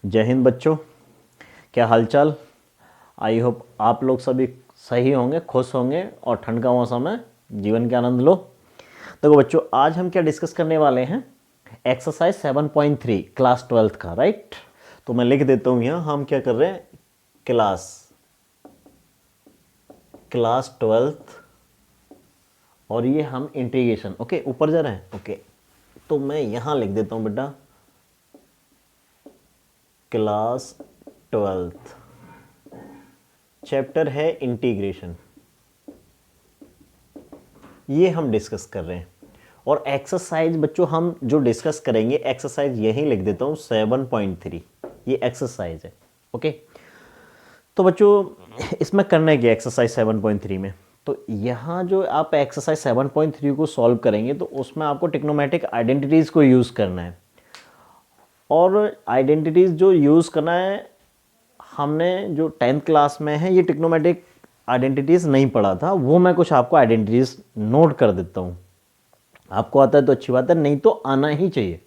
जय हिंद बच्चों, क्या हालचाल। आई होप आप लोग सभी सही होंगे, खुश होंगे और ठंड का मौसम है, जीवन के आनंद लो। देखो बच्चों, आज हम क्या डिस्कस करने वाले हैं, एक्सरसाइज 7.3 क्लास 12th का, राइट। तो मैं लिख देता हूँ यहाँ, हम क्या कर रहे हैं, क्लास 12th और ये हम इंटीग्रेशन, ओके, ऊपर जा रहे हैं, ओके। तो मैं यहाँ लिख देता हूँ बेटा क्लास 12th, चैप्टर है इंटीग्रेशन, ये हम डिस्कस कर रहे हैं। और एक्सरसाइज बच्चों हम जो डिस्कस करेंगे, एक्सरसाइज यही लिख देता हूँ 7.3, ये एक्सरसाइज है, ओके। तो बच्चों इसमें करना है क्या एक्सरसाइज 7.3 में, तो यहाँ जो आप एक्सरसाइज 7.3 को सॉल्व करेंगे तो उसमें आपको टिक्नोमेटिक आइडेंटिटीज़ को यूज़ करना है। और आइडेंटिटीज़ जो यूज़ करना है, हमने जो 10th क्लास में है ये टिक्नोमेटिक आइडेंटिटीज़ नहीं पढ़ा था, वो मैं कुछ आपको आइडेंटिटीज़ नोट कर देता हूँ। आपको आता है तो अच्छी बात है, नहीं तो आना ही चाहिए।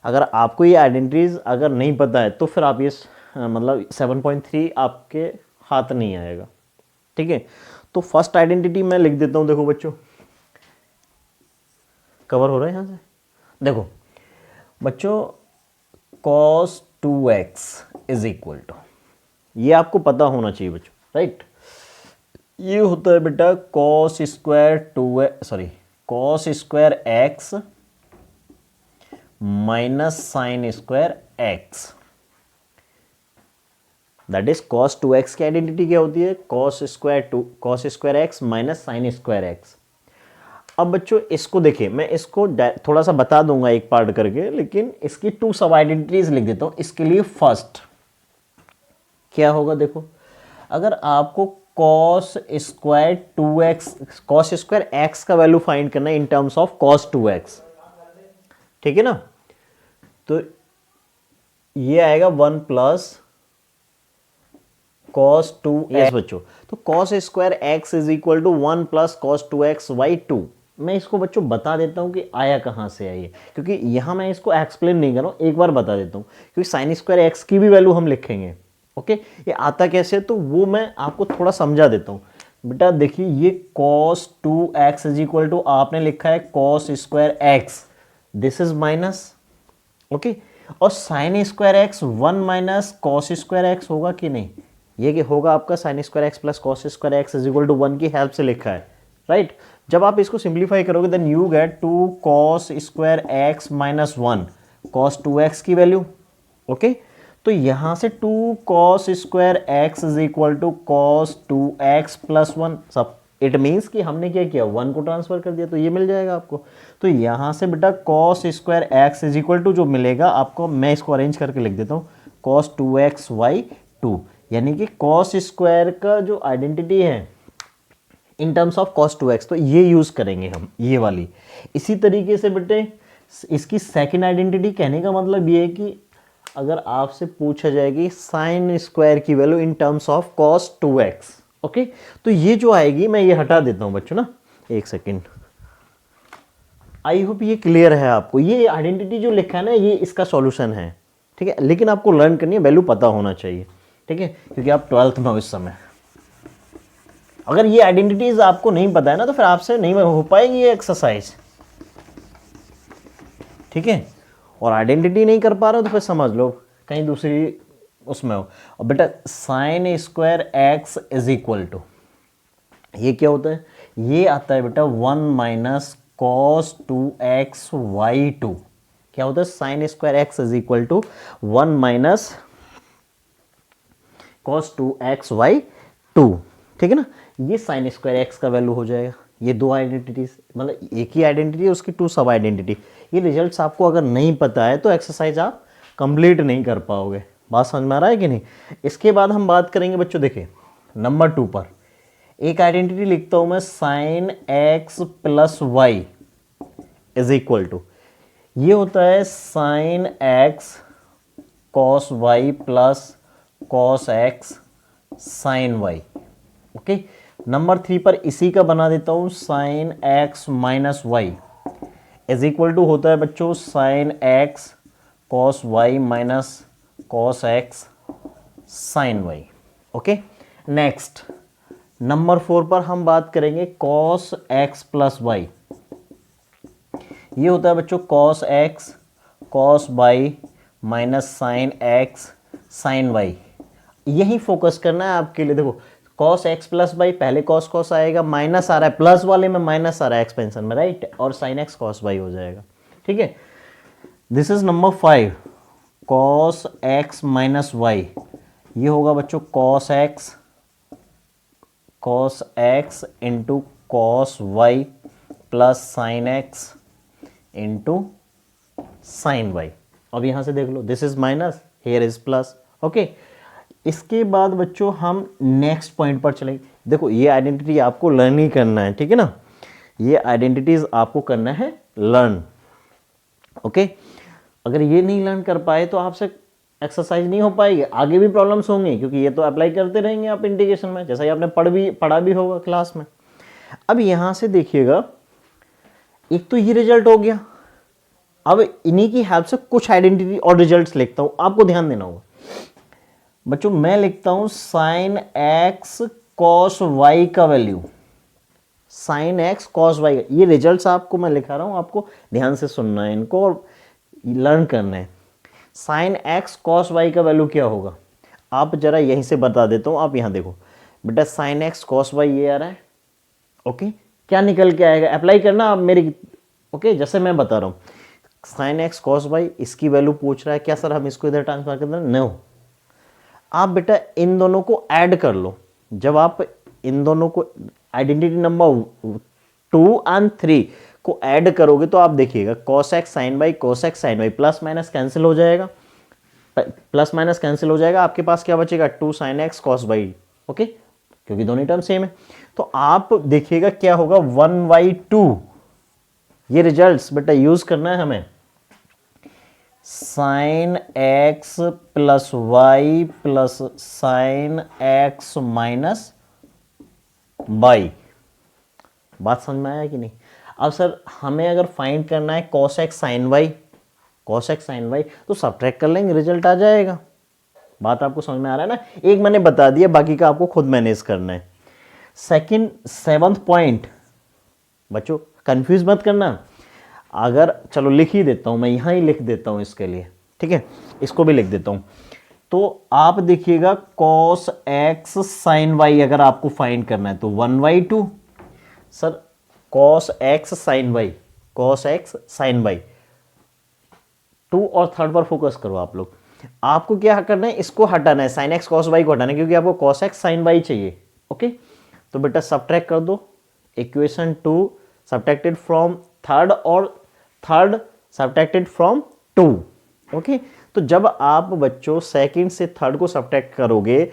अगर आपको ये आइडेंटिटीज़ अगर नहीं पता है तो फिर आप ये मतलब 7.3 आपके हाथ नहीं आएगा, ठीक है। तो फर्स्ट आइडेंटिटी मैं लिख देता हूँ, देखो बच्चों, कवर हो रहा है यहाँ से। देखो बच्चों, cos 2x is equal to, ये आपको पता होना चाहिए बच्चों, राइट। ये होता है बेटा cos square x minus sine square x, that is cos 2x की आइडेंटिटी क्या होती है, cos square x minus sine square x। अब बच्चों इसको देखिए, मैं इसको थोड़ा सा बता दूंगा एक पार्ट करके, लेकिन इसकी 2 सब आइडेंटिटीज लिख देता हूं इसके लिए। फर्स्ट क्या होगा, देखो, अगर आपको cos स्क्वायर x का वैल्यू फाइंड करना है in terms of cos 2x, ठीक है ना, तो ये आएगा 1 प्लस cos 2x बच्चों। तो cos square x is equal to 1 plus cos 2x by 2। मैं इसको बच्चों बता देता हूं कि आया कहां से है ये, क्योंकि यहां मैं इसको एक्सप्लेन नहीं कर रहा हूं, एक बार बता देता हूं, क्योंकि साइन स्क्वायर x की भी वैल्यू हम लिखेंगे, ओके। ये आता कैसे, तो वो मैं आपको थोड़ा समझा देता हूँ। बेटा देखिए, ये cos 2x is equal to आपने लिखा है cos square x, this is minus, okay. और sine square x 1 minus cos square x होगा कि नहीं, ये कि होगा आपका sine square x plus cos square x is equal to 1 की हेल्प से लिखा है, राइट। जब आप इसको सिंप्लीफाई करोगे then you get 2 cos square x minus 1 cos 2x की वैल्यू, ओके। तो यहां से 2 cos square x is equal to cos 2x plus 1, सब इट मीन्स कि हमने क्या किया, 1 को ट्रांसफर कर दिया, तो ये मिल जाएगा आपको। तो यहां से बेटा cos square x is equal to जो मिलेगा आपको, मैं इसको अरेंज करके लिख देता हूँ, cos 2x बाई 2, यानी कि cos स्क्वायर का जो आइडेंटिटी है in terms of cos 2x, तो ये यूज करेंगे हम, ये वाली। इसी तरीके से बेटे इसकी सेकेंड आइडेंटिटी, कहने का मतलब ये है कि अगर आपसे पूछा जाएगी साइन स्क्वायर की value in terms of cos 2x, okay, तो ये जो आएगी, मैं ये हटा देता हूं बच्चों ना, एक सेकेंड। आई होप ये क्लियर है आपको, ये आइडेंटिटी जो लिखा है ना, ये इसका सॉल्यूशन है, ठीक है। लेकिन आपको लर्न करनी है, वैल्यू पता होना चाहिए, ठीक है, क्योंकि आप 12th में हो इस समय। अगर ये आइडेंटिटीज आपको नहीं पता है ना, तो फिर आपसे नहीं हो पाएगी ये एक्सरसाइज, ठीक है। और आइडेंटिटी नहीं कर पा रहे हो तो फिर समझ लो कहीं दूसरी उसमें हो। और बेटा sine square x is equal to, ये क्या होता है, ये आता है बेटा 1 माइनस कॉस 2x बाई 2। क्या होता है, sine square x is equal to 1 minus cos 2x by 2, ठीक है ना। ये साइन स्क्वायर एक्स का वैल्यू हो जाएगा। ये दो आइडेंटिटीज, मतलब एक ही आइडेंटिटी है, उसकी 2 सब आइडेंटिटी। ये रिजल्ट्स आपको अगर नहीं पता है तो एक्सरसाइज आप कंप्लीट नहीं कर पाओगे। बात समझ में आ रहा है कि नहीं। इसके बाद हम बात करेंगे बच्चों, देखिए नंबर 2 पर एक आइडेंटिटी लिखता हूं मैं, sine x plus y is equal to, ये होता है sine x cos y plus cos x sine y, okay. Number 3 पर इसी का बना देता हूं, sine x minus y is equal to होता है बच्चों sine x cos y minus cos x sin y। Okay, next number 4 पर हम बात करेंगे cos x प्लस वाई। ये होता है बच्चों cos x cos y minus sine x sine y। यही फोकस करना है आपके लिए। देखो cos x प्लस वाई, पहले cos cos आएगा, माइनस आ रहा है, प्लस वाले में माइनस आ रहा है एक्सपेंशन में, राइट, और sin x cos y हो जाएगा। ठीक है, this is number 5 cos x minus y. ये होगा बच्चों cos x into cos y plus sine x into sine y। अब यहां से देख लो, this is minus, here is plus. Okay, इसके बाद बच्चों हम नेक्स्ट पॉइंट पर चलेंगे। देखो ये आइडेंटिटी आपको लर्न ही करना है, ठीक है ना, ये आइडेंटिटीज आपको करना है लर्न। ओके, अगर ये नहीं लर्न कर पाए तो आपसे एक्सरसाइज नहीं हो पाएगी, आगे भी प्रॉब्लम्स होंगी, क्योंकि ये तो अप्लाई करते रहेंगे आप इंटीग्रेशन में, जैसा ही आपने पढ़ा भी होगा क्लास में। अब यहां से देखिएगा, एक तो ये रिजल्ट हो गया। अब इन्हीं की हेल्प से कुछ आइडेंटिटी और रिजल्ट्स लिखता हूं, आपको ध्यान देना होगा बच्चों। मैं लिखता हूं साइन एक्स कॉस वाई का value, sine x cos y, ये रिजल्ट्स आपको मैं लिखा रहा हूं, आपको ध्यान से सुनना है इनको और लर्न करना है। साइन एक्स कॉस वाई का वैल्यू क्या होगा, आप जरा यहीं से बता देता हूं। आप यहां देखो बेटा, साइन एक्स कॉस वाई ये आ रहा है। ओके, क्या निकल के आएगा, अप्लाई करना आप मेरी। ओके, जैसे मैं बता रहा हूं, साइन एक्स कॉस वाई, इसकी वैल्यू पूछ रहा है, क्या सर हम इसको इधर ट्रांसफर कर दें? नो, आप बेटा इन दोनों को ऐड कर लो। जब आप इन दोनों को आइडेंटिटी नंबर 2 और 3 को ऐड करोगे तो आप देखिएगा cos x sin y cos x sin y, plus minus cancel हो जाएगा, प्लस माइनस कैंसिल हो जाएगा, आपके पास क्या बचेगा 2 sin x cos y। Okay, क्योंकि दोनों टर्म सेम है, तो आप देखिएगा क्या होगा 1/2। ये रिजल्ट्स बेटा यूज करना है हमें, sine x plus y plus sine x minus by. बात समझ में आया कि नहीं? अब सर हमें अगर फाइंड करना है cos x sin y, cos x sin y, तो सब्ट्रैक्ट कर लेंगे, रिजल्ट आ जाएगा। बात आपको समझ में आ रहा है ना? एक मैंने बता दिया, बाकी का आपको खुद मैनेज करना है। सेकंड 7th पॉइंट बच्चों, कंफ्यूज मत करना। अगर चलो लिख ही देता हूं, मैं यहां ही लिख देता हूं इसके लिए, ठीक है, इसको भी लिख देता हूं। तो आप देखिएगा cos x sin y अगर आपको फाइंड करना है तो 1/2। Sir cos x sin y, cos x sin y, 2 और 3 पर फोकस करो आप लोग। आपको क्या करना है, इसको हटाना है, sin x cos y को हटाना है, क्योंकि आपको cos x sin y चाहिए। ओके, तो बेटा सब्ट्रैक्ट कर दो, इक्वेशन 2 सब्ट्रैक्टेड फ्रॉम 3rd और 3rd सब्ट्रैक्टेड फ्रॉम 2। ओके, तो जब आप बच्चों सेकंड से 3rd को सब्ट्रैक्ट करोगे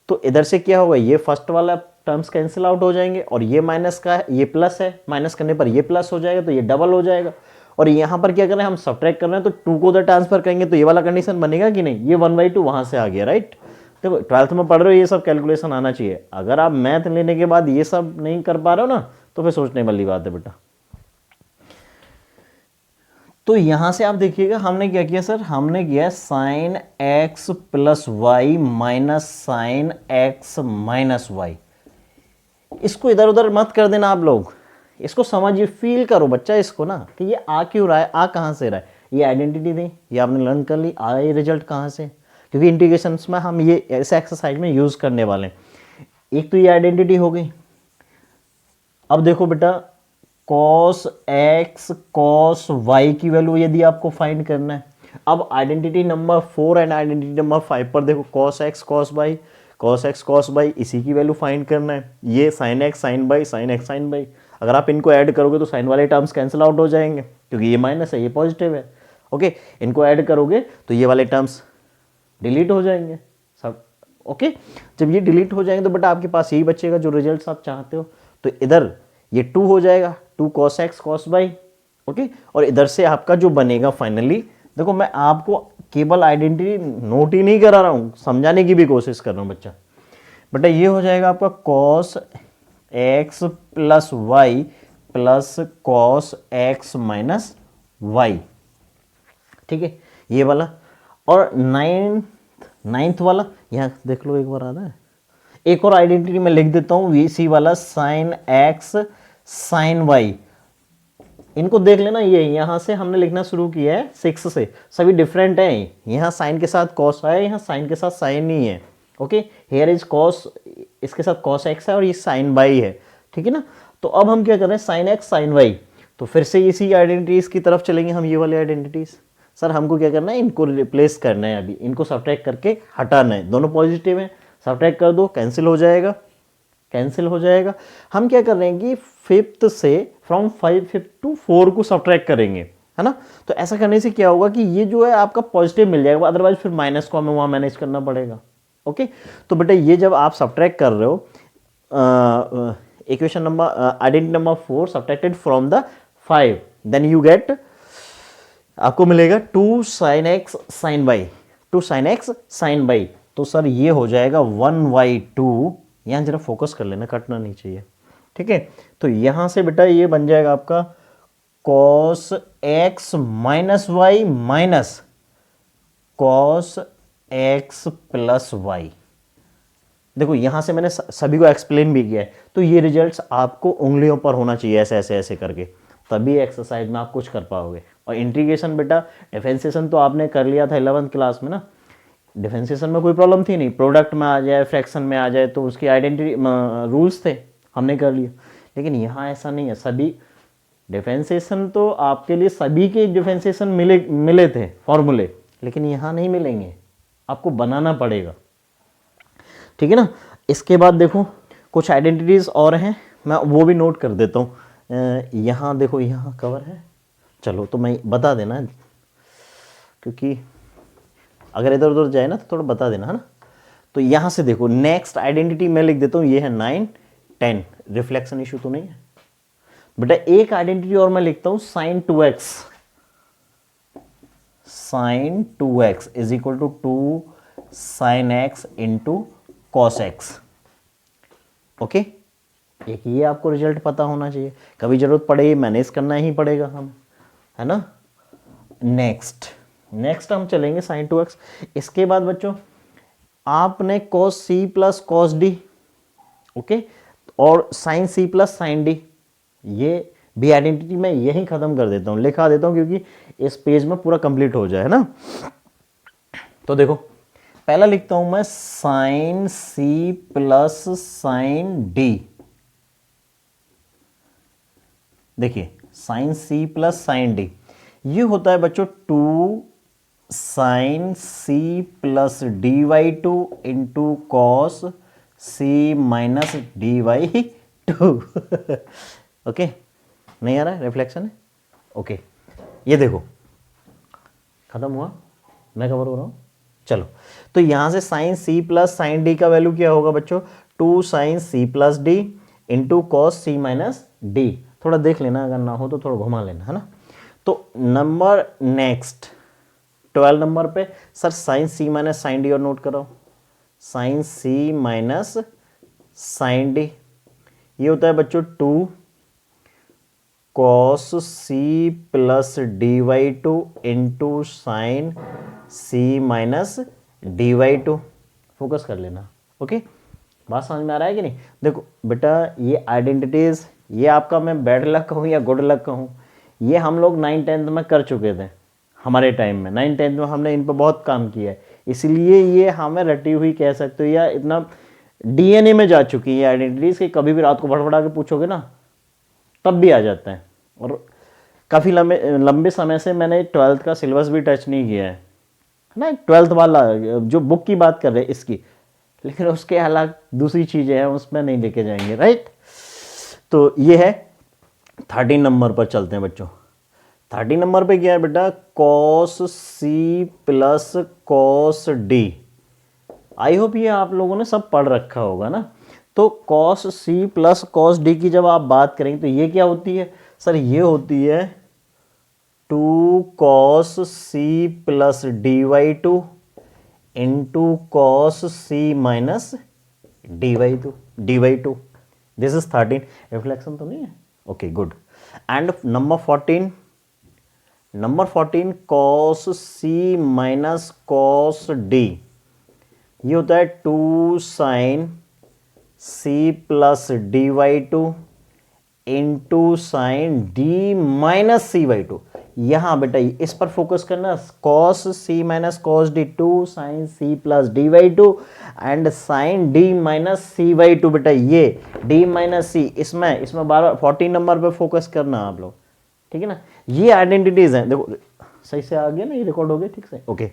तो इधर से क्या होगा, ये फर्स्ट वाला टर्म्स कैंसिल आउट हो जाएंगे, और ये माइनस का है, ये प्लस है, माइनस करने पर ये प्लस हो जाएगा, तो ये डबल हो जाएगा। और यहां पर क्या कर रहे हैं, हम सब्ट्रैक्ट कर रहे हैं, तो 2 को उधर ट्रांसफर करेंगे तो ये वाला कंडीशन बनेगा कि नहीं, ये 1/2 वहां से आ गया, राइट। देखो 12th में पढ़ रहे हो, ये सब कैलकुलेशन आना चाहिए। अगर आप मैथ लेने के बाद ये सब नहीं कर पा रहे हो ना, तो फिर सोचने वाली बात है बेटा। तो यहां से आप देखिएगा हमने क्या किया सर, हमने किया sine x plus y minus sine x minus y. इसको इधर उधर मत कर देना आप लोग, इसको समझिए, फील करो बच्चा इसको ना, कि ये आ क्यों रहा है, आ कहां से रहा है। ये आइडेंटिटी थी, ये आपने लर्न कर ली, आ ये रिजल्ट कहां से, क्योंकि इंटीग्रेशंस में हम ये ऐसे एक्सरसाइज में यूज करने वाले हैं। एक तो ये आइडेंटिटी हो गई। अब देखो बेटा, cos x cos y की वैल्यू यदि आपको फाइंड करना है, अब identity number 4 and identity number 5 पर देखो, cos x cos y cos x cos y, इसी की वैल्यू फाइंड करना है। ये sin x sin y sin x sin y, अगर आप इनको ऐड करोगे तो साइन वाले टर्म्स कैंसिल आउट हो जाएंगे, क्योंकि ये माइनस है, ये पॉजिटिव है। ओके, इनको ऐड करोगे तो ये वाले टर्म्स डिलीट हो जाएंगे सब। ओके, जब ये डिलीट हो जाएंगे तो बेटा आपके पास यही बचेगा जो रिजल्ट्स आप चाहते हो। तो इधर ये 2 हो जाएगा, 2 cos x cos y। Okay, और इधर से आपका जो बनेगा फाइनली, देखो मैं आपको केवल आइडेंटिटी नोट ही नहीं करा रहा हूं, समझाने की भी कोशिश कर रहा हूं बच्चा। बेटा ये हो जाएगा आपका cos x plus y plus cos x minus y, ठीक है, ये वाला। और 9th नाइन्थ वाला यहाँ देख लो, एक बार आ रहा है। एक और आइडेंटिटी मैं लिख देता हूँ, वी सी वाला, साइन एक्स साइन वाई। इनको देख लेना, ये यहाँ से हमने लिखना शुरू किया है 6 से, सभी डिफरेंट हैं। यहाँ साइन के साथ कॉस है, यहाँ साइन के साथ साइन नहीं है। ओके, हेयर इज कॉस, इसके साथ कॉस एक्स है और ये साइन वाई है, ठीक है ना। तो अब हम क्या कर रहे हैं, साइन एक्स साइन वाई। तो फिर से इसी आइडेंटिटीज की तरफ चलेंगे हम, ये वाले आइडेंटिटीज। सर हमको क्या करना है, इनको रिप्लेस करना है, अभी इनको सब्ट्रैक्ट करके हटाना है। दोनों पॉजिटिव हैं, सब्ट्रैक्ट कर दो, कैंसिल हो जाएगा, कैंसिल हो जाएगा। हम क्या कर रहे हैं कि फिफ्थ से, फ्रॉम 5 फिफ्थ टू 4 को सब्ट्रैक्ट करेंगे, है ना। तो ऐसा करने से क्या होगा कि ये जो है आपका पॉजिटिव मिल जाएगा, अदरवाइज फिर माइनस को हमें वहाँ मैनेज करना पड़ेगा। ओके, तो बेटा ये जब आप सब्ट्रैक्ट कर रहे हो, equation number, identity number 4 subtracted from the 5, then you get, आपको मिलेगा 2 sin x sin y, 2 sin x sin y। तो सर ये हो जाएगा 1/2, यहाँ जरा फोकस कर लेना, कटना नहीं चाहिए, ठीक है। तो यहाँ से बेटा ये बन जाएगा आपका cos x minus y minus cos x plus y. देखो यहाँ से मैंने सभी को एक्सप्लेन भी किया है, तो ये रिजल्ट्स आपको उंगलियों पर होना चाहिए, ऐसे ऐसे ऐसे करके, तभी एक्सरसाइज में आप कुछ कर पाओगे। और इंटीग्रेशन बेटा, डिफरेंशिएशन तो आपने कर लिया था 11th क्लास में ना, डिफरेंशिएशन में कोई प्रॉब्लम थी नहीं, प्रोडक्ट में आ जाए, फ्रैक्शन में आ जाए, तो उसकी आइडेंटिटी रूल्स थे, हमने कर लिया। लेकिन यहाँ ऐसा नहीं है, सभी डिफरेंशिएशन तो आपके लिए सभी के डिफरेंशिएशन मिले थे फॉर्मूले, लेकिन यहाँ नहीं मिलेंगे, आपको बनाना पड़ेगा, ठीक है ना। इसके बाद देखो कुछ आइडेंटिटीज और हैं, मैं वो भी नोट कर देता हूँ। यहाँ देखो, यहाँ कवर है, चलो तो मैं बता देना, क्योंकि अगर इधर उधर जाए ना तो थोड़ा बता देना, है ना। तो यहाँ से देखो, नेक्स्ट आइडेंटिटी मैं लिख देता हूँ, ये है 9 10, रिफ्लेक्शन इशू तो नहीं है बेटा। एक आइडेंटिटी और मैं लिखता हूँ, sin 2x, sin 2x is equal to 2 sin x into cos x। Okay, एक ये आपको रिजल्ट पता होना चाहिए, कभी जरूरत पड़े मैनेज करना ही पड़ेगा हम, है ना। नेक्स्ट हम चलेंगे sin 2x। इसके बाद बच्चों आपने cos c plus cos d, okay, और sin c plus sin d, ये भी आइडेंटिटी मैं यही खत्म कर देता हूँ, लिखा देता हूँ, क्योंकि इस पेज में पूरा कंप्लीट हो जाए, है ना। तो देखो पहला लिखता हूं मैं sin c plus sin d। देखिए sin c plus sin d, ये होता है बच्चों 2 sin c plus dy2 into cos c minus dy2। Okay, नहीं आ रहा है, रिफ्लेक्शन है, ओके। ये देखो खत्म हुआ, मैं कवर हो रहा हूं, चलो। तो यहां से sin c plus sin d का वैल्यू क्या होगा बच्चों, 2 sin c plus d into cos c minus d। थोड़ा देख लेना, अगर ना हो तो थोड़ा घुमा लेना, है ना। तो नंबर नेक्स्ट 12 नंबर पे sir sin c minus sin d और नोट करो, sin c minus sin d, ये होता है बच्चों 2 cos c plus dy2 into sine c minus dy2। Focus कर लेना, ओके। बात समझ में आ रहा है कि नहीं। देखो बेटा ये आइडेंटिटीज, ये आपका मैं बैड लक कहूँ या गुड लक कहूँ, ये हम लोग 9th 10th में कर चुके थे, हमारे टाइम में 9th 10th में हमने इन पर बहुत काम किया है, इसलिए ये हमें रटी हुई कह सकते हो, या इतना डीएनए में जा चुकी है आइडेंटिटीज कि कभी भी रात को फटफटा के पूछोगे ना तब भी आ जाता है। और काफ़ी लंबे समय से मैंने 12th का सिलेबस भी टच नहीं किया है ना, 12th वाला जो बुक की बात कर रहे हैं इसकी, लेकिन उसके अलग दूसरी चीज़ें हैं, उसमें नहीं लेके जाएंगे, राइट। तो ये है 13 नंबर पर चलते हैं बच्चों। 13 नंबर पे क्या है बेटा, cos C plus cos D. I hope ये आप लोगों ने सब पढ़ रखा होगा ना। तो cos C plus cos D की जब आप बात करेंगे तो ये क्या होती है सर, ये होती है 2 cos C plus dy2 into cos C minus dy2। This is 13, reflection तो नहीं है, okay good. And number 14 cos C minus cos D, ये होता है 2 sine C plus D y two into sine D minus C by two. यहां बेटा इस पर फोकस करना, cos C minus cos D, two sine C plus D by two and sine D minus C by to. बेटा ये D minus सी, इसमें बार 14 number पे focus करना आप लोग, ठीक है ना। ये आइडेंटिटीज हैं, देखो सही से आ गया ना, ये रिकॉर्ड हो गया ठीक से, ओके।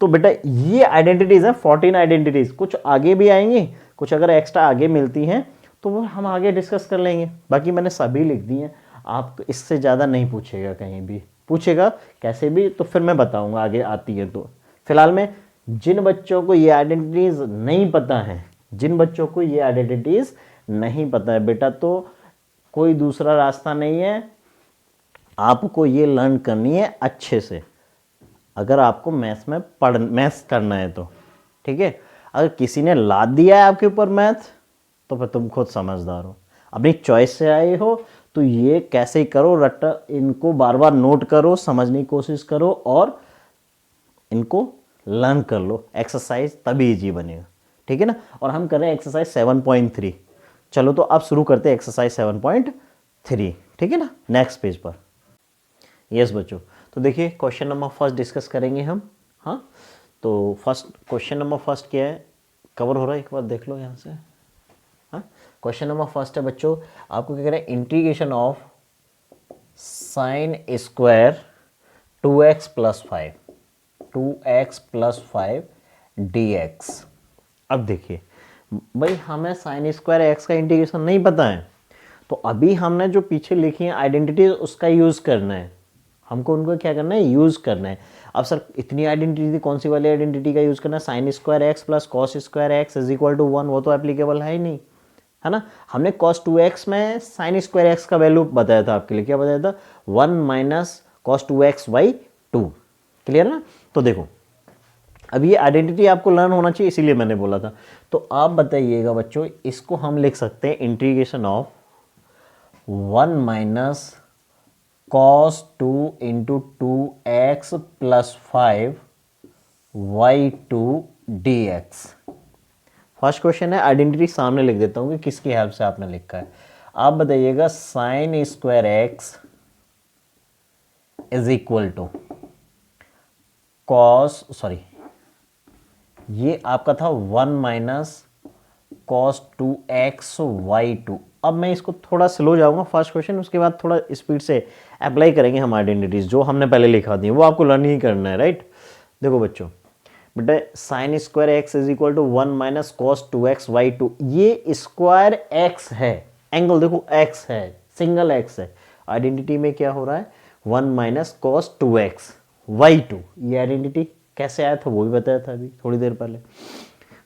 तो बेटा ये आइडेंटिटीज हैं, 14 आइडेंटिटीज, कुछ आगे भी आएंगी, कुछ अगर एक्स्ट्रा आगे मिलती हैं तो वो हम आगे डिस्कस कर लेंगे। बाकी मैंने सभी लिख दी हैं, आप इससे ज़्यादा नहीं पूछेगा, कहीं भी पूछेगा कैसे भी तो फिर मैं बताऊंगा आगे आती है तो। फिलहाल में जिन बच्चों को ये आइडेंटिटीज नहीं पता है, जिन बच्चों को ये आइडेंटिटीज नहीं पता है बेटा, तो कोई दूसरा रास्ता नहीं है, आपको ये लर्न करनी है अच्छे से, अगर आपको मैथ्स करना है तो, ठीक है। अगर किसी ने लाद दिया है आपके ऊपर मैथ तो फिर तुम खुद समझदार हो, अपनी चॉइस से आए हो तो ये कैसे करो, रट्टा इनको बार बार नोट करो, समझने की कोशिश करो और इनको लर्न कर लो, एक्सरसाइज तभी इजी बनेगा, ठीक है ना। और हम कर रहे हैं एक्सरसाइज 7.3। चलो तो अब शुरू करते हैं एक्सरसाइज 7.3, ठीक है ना। नेक्स्ट पेज पर, यस बच्चों, तो देखिए क्वेश्चन नंबर फर्स्ट डिस्कस करेंगे हम। हाँ, तो फर्स्ट क्वेश्चन नंबर फर्स्ट क्या है, कवर हो रहा है, एक बार देख लो यहाँ से। हाँ, क्वेश्चन नंबर फर्स्ट है बच्चों, आपको क्या कह रहे हैं, integration of sign square 2x plus 5, 2x plus 5 dx। अब देखिए भाई, हमें साइन स्क्वायर एक्स का इंटीग्रेशन नहीं पता है, तो अभी हमने जो पीछे लिखी है आइडेंटिटी उसका यूज़ करना है, हमको उनको क्या करना है, यूज़ करना है। अब सर इतनी आइडेंटिटी थी, कौन सी वाली आइडेंटिटी का यूज़ करना है, sine square x plus cos square x is equal to 1, वो तो एप्लीकेबल है ही नहीं, है ना। हमने cos 2x में साइन स्क्वायर एक्स का वैल्यू बताया था आपके लिए, क्या बताया था, 1 minus cos 2x by 2, clear ना। तो देखो अब ये आइडेंटिटी आपको लर्न होना चाहिए, इसीलिए मैंने बोला था। तो आप बताइएगा बच्चों, इसको हम लिख सकते हैं integration of 1 minus cos 2 into 2x plus 5 y2 dx। First question है, आइडेंटिटी सामने लिख देता हूं कि किसकी हेल्प से आपने लिखा है। आप बताइएगा sine square x is equal to cos, sorry ये आपका था 1 माइनस कॉस 2x y2। अब मैं इसको थोड़ा स्लो जाऊंगा फर्स्ट क्वेश्चन, उसके बाद थोड़ा स्पीड से अप्लाई करेंगे हम आइडेंटिटीज जो हमने पहले लिखा दी, वो आपको लर्न ही करना है, राइट। देखो बच्चों, बेटा sine square x is equal to 1 minus cos 2x y2, ये स्क्वायर एक्स है, एंगल देखो एक्स है, सिंगल एक्स है, आइडेंटिटी में क्या हो रहा है, 1 माइनस कॉस 2x y2। ये आइडेंटिटी कैसे आया था वो भी बताया था अभी थोड़ी देर पहले।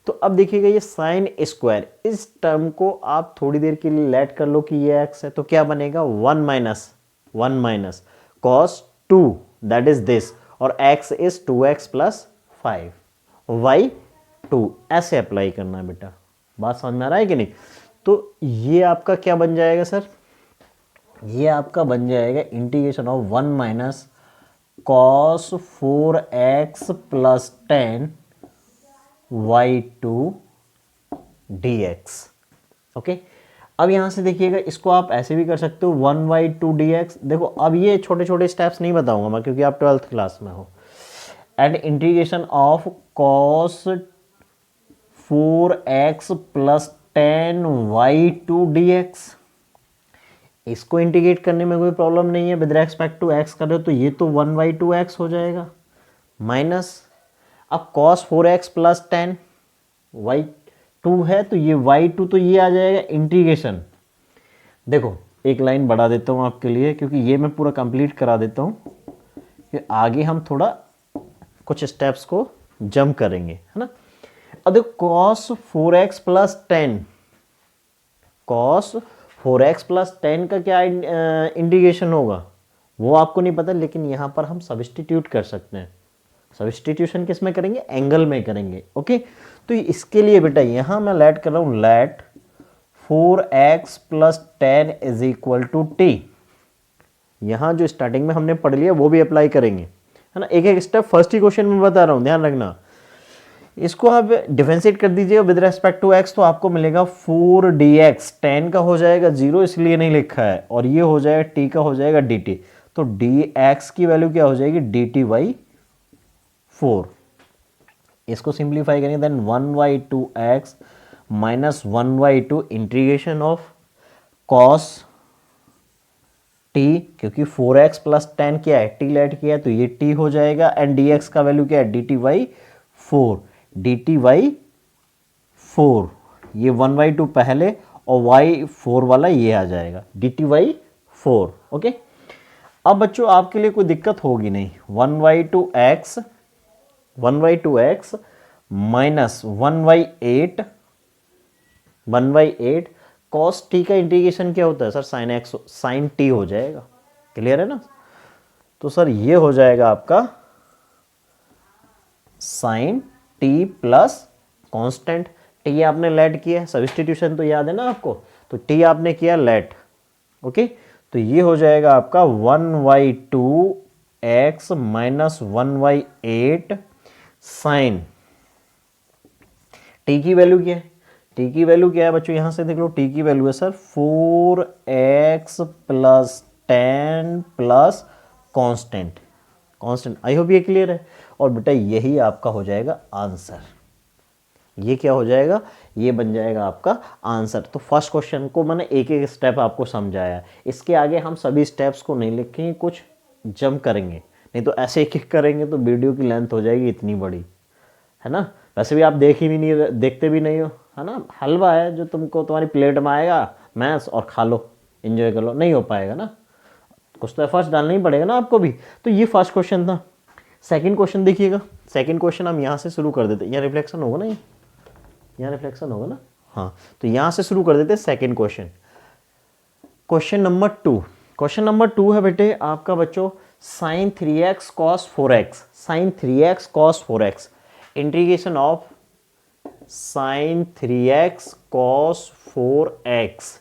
तो अब देखिएगा ये साइन स्क्वायर, इस टर्म को आप थोड़ी देर के लिए लेट कर लो कि ये एक्स है, तो क्या बनेगा 1 minus cos 2 that is this, और x is 2x plus 5 y2, ऐसे अप्लाई करना है बेटा, बात समझ में आ रहा है कि नहीं। तो ये आपका क्या बन जाएगा सर, ये आपका बन जाएगा integration of 1 minus cos 4x plus 10 y2 dx, okay. अब यहां से देखिएगा, इसको आप ऐसे भी कर सकते हो 1/2 dx। देखो अब ये छोटे छोटे स्टेप्स नहीं बताऊंगा मैं, क्योंकि आप 12th क्लास में हो। And integration of cos 4x plus 10 y2 dx, इसको इंटीग्रेट करने में कोई प्रॉब्लम नहीं है, विद रेस्पेक्ट टू x कर रहे हो तो ये तो 1/2x हो जाएगा, माइनस अब cos 4x प्लस 10 y2 है, तो ये y2 तो ये आ जाएगा इंटीग्रेशन। देखो एक लाइन बढ़ा देता हूँ आपके लिए, क्योंकि ये मैं पूरा कंप्लीट करा देता हूँ, कि आगे हम थोड़ा कुछ स्टेप्स को जंप करेंगे, है ना। अब देखो cos 4x plus 10, cos 4x plus 10 का क्या इंटीग्रेशन होगा वो आपको नहीं पता, लेकिन यहाँ पर हम सब्स्टिट्यूट कर सकते हैं। सब्स्टिट्यूशन किस में करेंगे, एंगल में करेंगे, ओके। तो इसके लिए बेटा यहाँ मैं लेट कर रहा हूँ, let 4x plus 10 is equal to t। यहाँ जो स्टार्टिंग में हमने पढ़ लिया वो भी अप्लाई करेंगे, है ना। एक एक स्टेप फर्स्ट ही क्वेश्चन में बता रहा हूँ, ध्यान रखना। इसको आप डिफरेंशिएट कर दीजिए विद रेस्पेक्ट टू एक्स, तो आपको मिलेगा 4dx, tan का हो जाएगा 0 इसलिए नहीं लिखा है, और ये हो जाएगा t का हो जाएगा dt, तो dx की वैल्यू क्या हो जाएगी dt बाई 4। इसको सिंप्लीफाई करेंगे then 1/2x minus 1/2 integration of cos t, क्योंकि 4x प्लस 10 क्या है t लेट किया है तो ये t हो जाएगा, एंड dx का वैल्यू क्या है dt बाई 4, dt बाई 4, ये 1/2 पहले और y4 वाला ये आ जाएगा dt बाई 4। ओके, अब बच्चों आपके लिए कोई दिक्कत होगी नहीं, 1/2x माइनस 1/8 कॉस टी का इंटीग्रेशन क्या होता है sir sine x sine t हो जाएगा, क्लियर है ना। तो सर ये हो जाएगा आपका sine t plus constant, t आपने लेट किया है, सब्स्टिट्यूशन तो याद है ना आपको, तो टी आपने किया लेट। ओके, तो ये हो जाएगा आपका 1/2x माइनस 1/8 साइन टी की वैल्यू क्या है, टी की वैल्यू क्या है बच्चों, यहां से देख लो टी की वैल्यू है sir 4x plus 10 plus constant, आई होप ये क्लियर है। और बेटा यही आपका हो जाएगा आंसर, ये क्या हो जाएगा, ये बन जाएगा आपका आंसर। तो फर्स्ट क्वेश्चन को मैंने एक एक स्टेप आपको समझाया, इसके आगे हम सभी स्टेप्स को नहीं लिखेंगे, कुछ जंप करेंगे, नहीं तो ऐसे एक एक करेंगे तो वीडियो की लेंथ हो जाएगी इतनी बड़ी, है ना। वैसे भी आप देख ही भी नहीं, देखते भी नहीं हो, है ना, हलवा है जो तुमको तुम्हारी प्लेट में आएगा मैथ्स और खा लो एंजॉय कर लो, नहीं हो पाएगा ना, कुछ तो एफर्ट्स डालना ही पड़ेगा ना आपको भी। तो ये फर्स्ट क्वेश्चन था। सेकंड क्वेश्चन देखिएगा, सेकंड क्वेश्चन हम यहाँ से शुरू कर देते हैं, यहाँ रिफ्लेक्शन होगा ना, यहाँ रिफ्लेक्शन होगा ना, हाँ, तो यहाँ से शुरू कर देते हैं second question. Question number 2, question number 2 है बेटे आपका बच्चों sine 3x cos 4x, sine 3x cos 4x integration of sine 3x cos 4x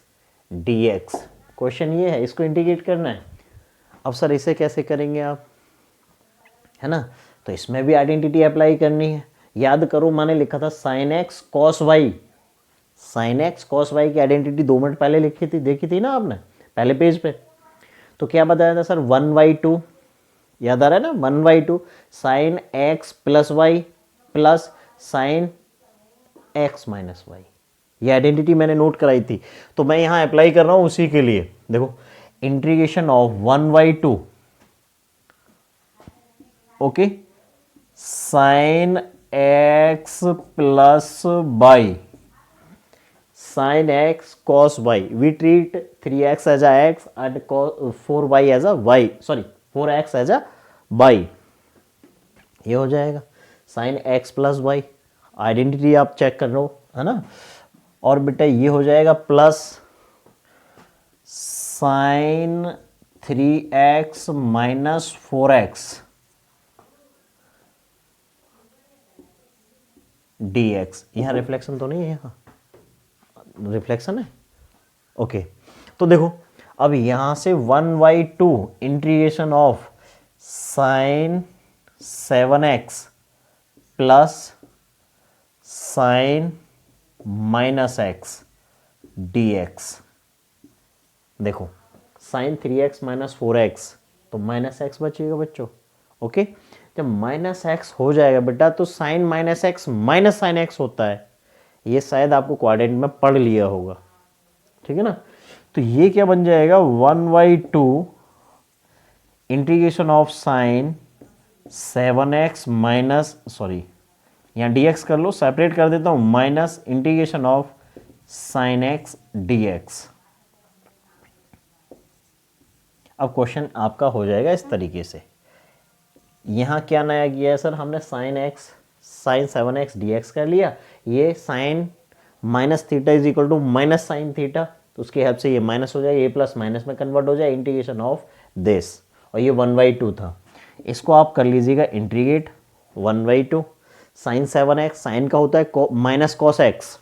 dx। Question ये है, इसको इंटीग्रेट करना है। अब सर इसे कैसे करेंगे आप, है ना, तो इसमें भी आइडेंटिटी अप्लाई करनी है। याद करो मैंने लिखा था sine x cos y, sine x cos y की आइडेंटिटी 2 मिनट पहले लिखी थी, देखी थी ना आपने पहले पेज पे। तो क्या बताया था सर 1/2, याद आ रहा है ना, 1/2 sine x plus y plus sine x minus y, ये आइडेंटिटी मैंने नोट कराई थी, तो मैं यहां अप्लाई कर रहा हूं उसी के लिए। देखो integration of 1/2 okay sine x plus by sine x cos y, we treat 3x as a x and 4y as a y, sorry 4x as a y, ये हो जाएगा sine x plus y, identity आप check कर रहे हो, है ना। और बेटा ये हो जाएगा plus sign 3x minus 4x dx, यहाँ रिफ्लेक्शन तो नहीं है, यहाँ रिफ्लेक्शन है, ओके। तो देखो अब यहां से 1/2 integration of sign 7x plus sign minus x dx, देखो साइन 3x माइनस 4x तो माइनस एक्स बचेगा बच्चों, ओके। जब माइनस एक्स हो जाएगा बेटा तो sine minus x minus sine x होता है, ये शायद आपको क्वाड्रेंट में पढ़ लिया होगा, ठीक है ना। तो ये क्या बन जाएगा 1/2 integration of sign 7x minus, sorry यहाँ dx कर लो, सेपरेट कर देता हूं, minus integration of sign x dx। अब क्वेश्चन आपका हो जाएगा इस तरीके से, यहां क्या नया किया है सर, हमने sign x sign 7x dx कर लिया, ये sine minus theta is equal to minus sine theta, तो उसकी हेल्प से ये माइनस हो जाए, ये प्लस माइनस में कन्वर्ट हो जाए, इंटीग्रेशन ऑफ दिस, और ये 1/2 था, इसको आप कर लीजिएगा इंटीग्रेट 1/2 साइन 7x, साइन का होता है माइनस कॉस एक्स,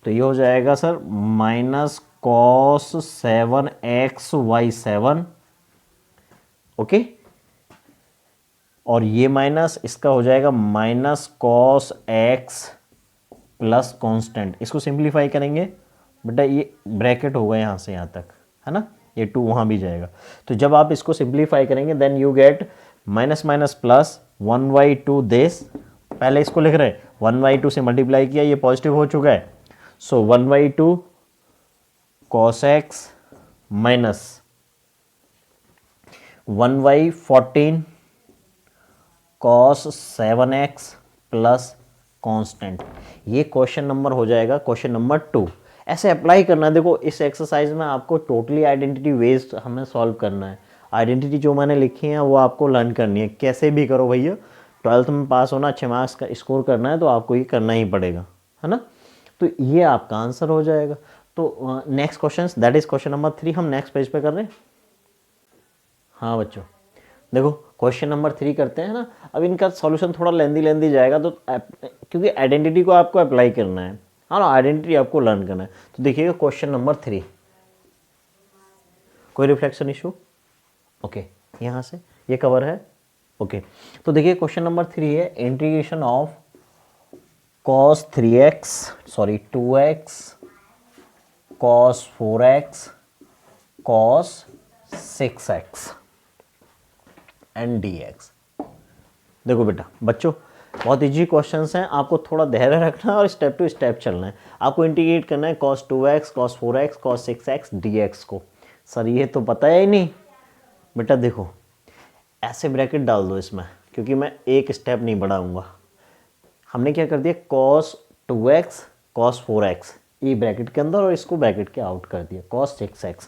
तो ये हो जाएगा sir minus cos 7x y 7, okay. और ये माइनस, इसका हो जाएगा minus cos x plus constant. इसको सिंप्लीफाई करेंगे बेटा, ये ब्रैकेट होगा यहाँ से यहाँ तक, है ना, ये 2 वहाँ भी जाएगा। तो जब आप इसको सिंप्लीफाई करेंगे then you get minus minus plus 1/2 this, पहले इसको लिख रहे हैं 1/2 से मल्टीप्लाई किया, ये पॉजिटिव हो चुका है। सो 1/2 cos x minus 1/14 cos 7x plus constant. ये क्वेश्चन नंबर हो जाएगा क्वेश्चन नंबर 2। ऐसे अप्लाई करना है। देखो इस एक्सरसाइज में आपको टोटली आइडेंटिटी बेस्ड हमें सॉल्व करना है। आइडेंटिटी जो मैंने लिखी है वो आपको लर्न करनी है, कैसे भी करो भैया। 12th में पास होना, अच्छे मार्क्स का स्कोर करना है तो आपको ये करना ही पड़ेगा, है ना। तो ये आपका आंसर हो जाएगा। तो next question, that is question number 3। हम नेक्स्ट पेज पे कर रहे हैं। हाँ बच्चों देखो क्वेश्चन नंबर 3 करते हैं ना। अब इनका सॉल्यूशन थोड़ा लेंदी जाएगा, तो क्योंकि आइडेंटिटी को आपको अप्लाई करना है, हाँ ना, आइडेंटिटी आपको लर्न करना है। तो देखिएगा क्वेश्चन नंबर 3, कोई रिफ्लेक्शन इशू? ओके, यहाँ से ये कवर है। ओके, तो देखिए क्वेश्चन नंबर 3 है integration of cos 3x sorry 2x cos 4x cos 6x and dx। देखो बेटा बच्चों, बहुत इजी क्वेश्चंस हैं, आपको थोड़ा धैर्य रखना है और स्टेप टू स्टेप चलना है। आपको इंटीग्रेट करना है cos 2x cos 4x cos 6x dx को। सर ये तो पता है ही नहीं बेटा। देखो ऐसे ब्रैकेट डाल दो इसमें, क्योंकि मैं एक स्टेप नहीं बढ़ाऊंगा। हमने क्या कर दिया, cos 2x cos 4x ये ब्रैकेट के अंदर और इसको ब्रैकेट के आउट कर दिया cos 6x।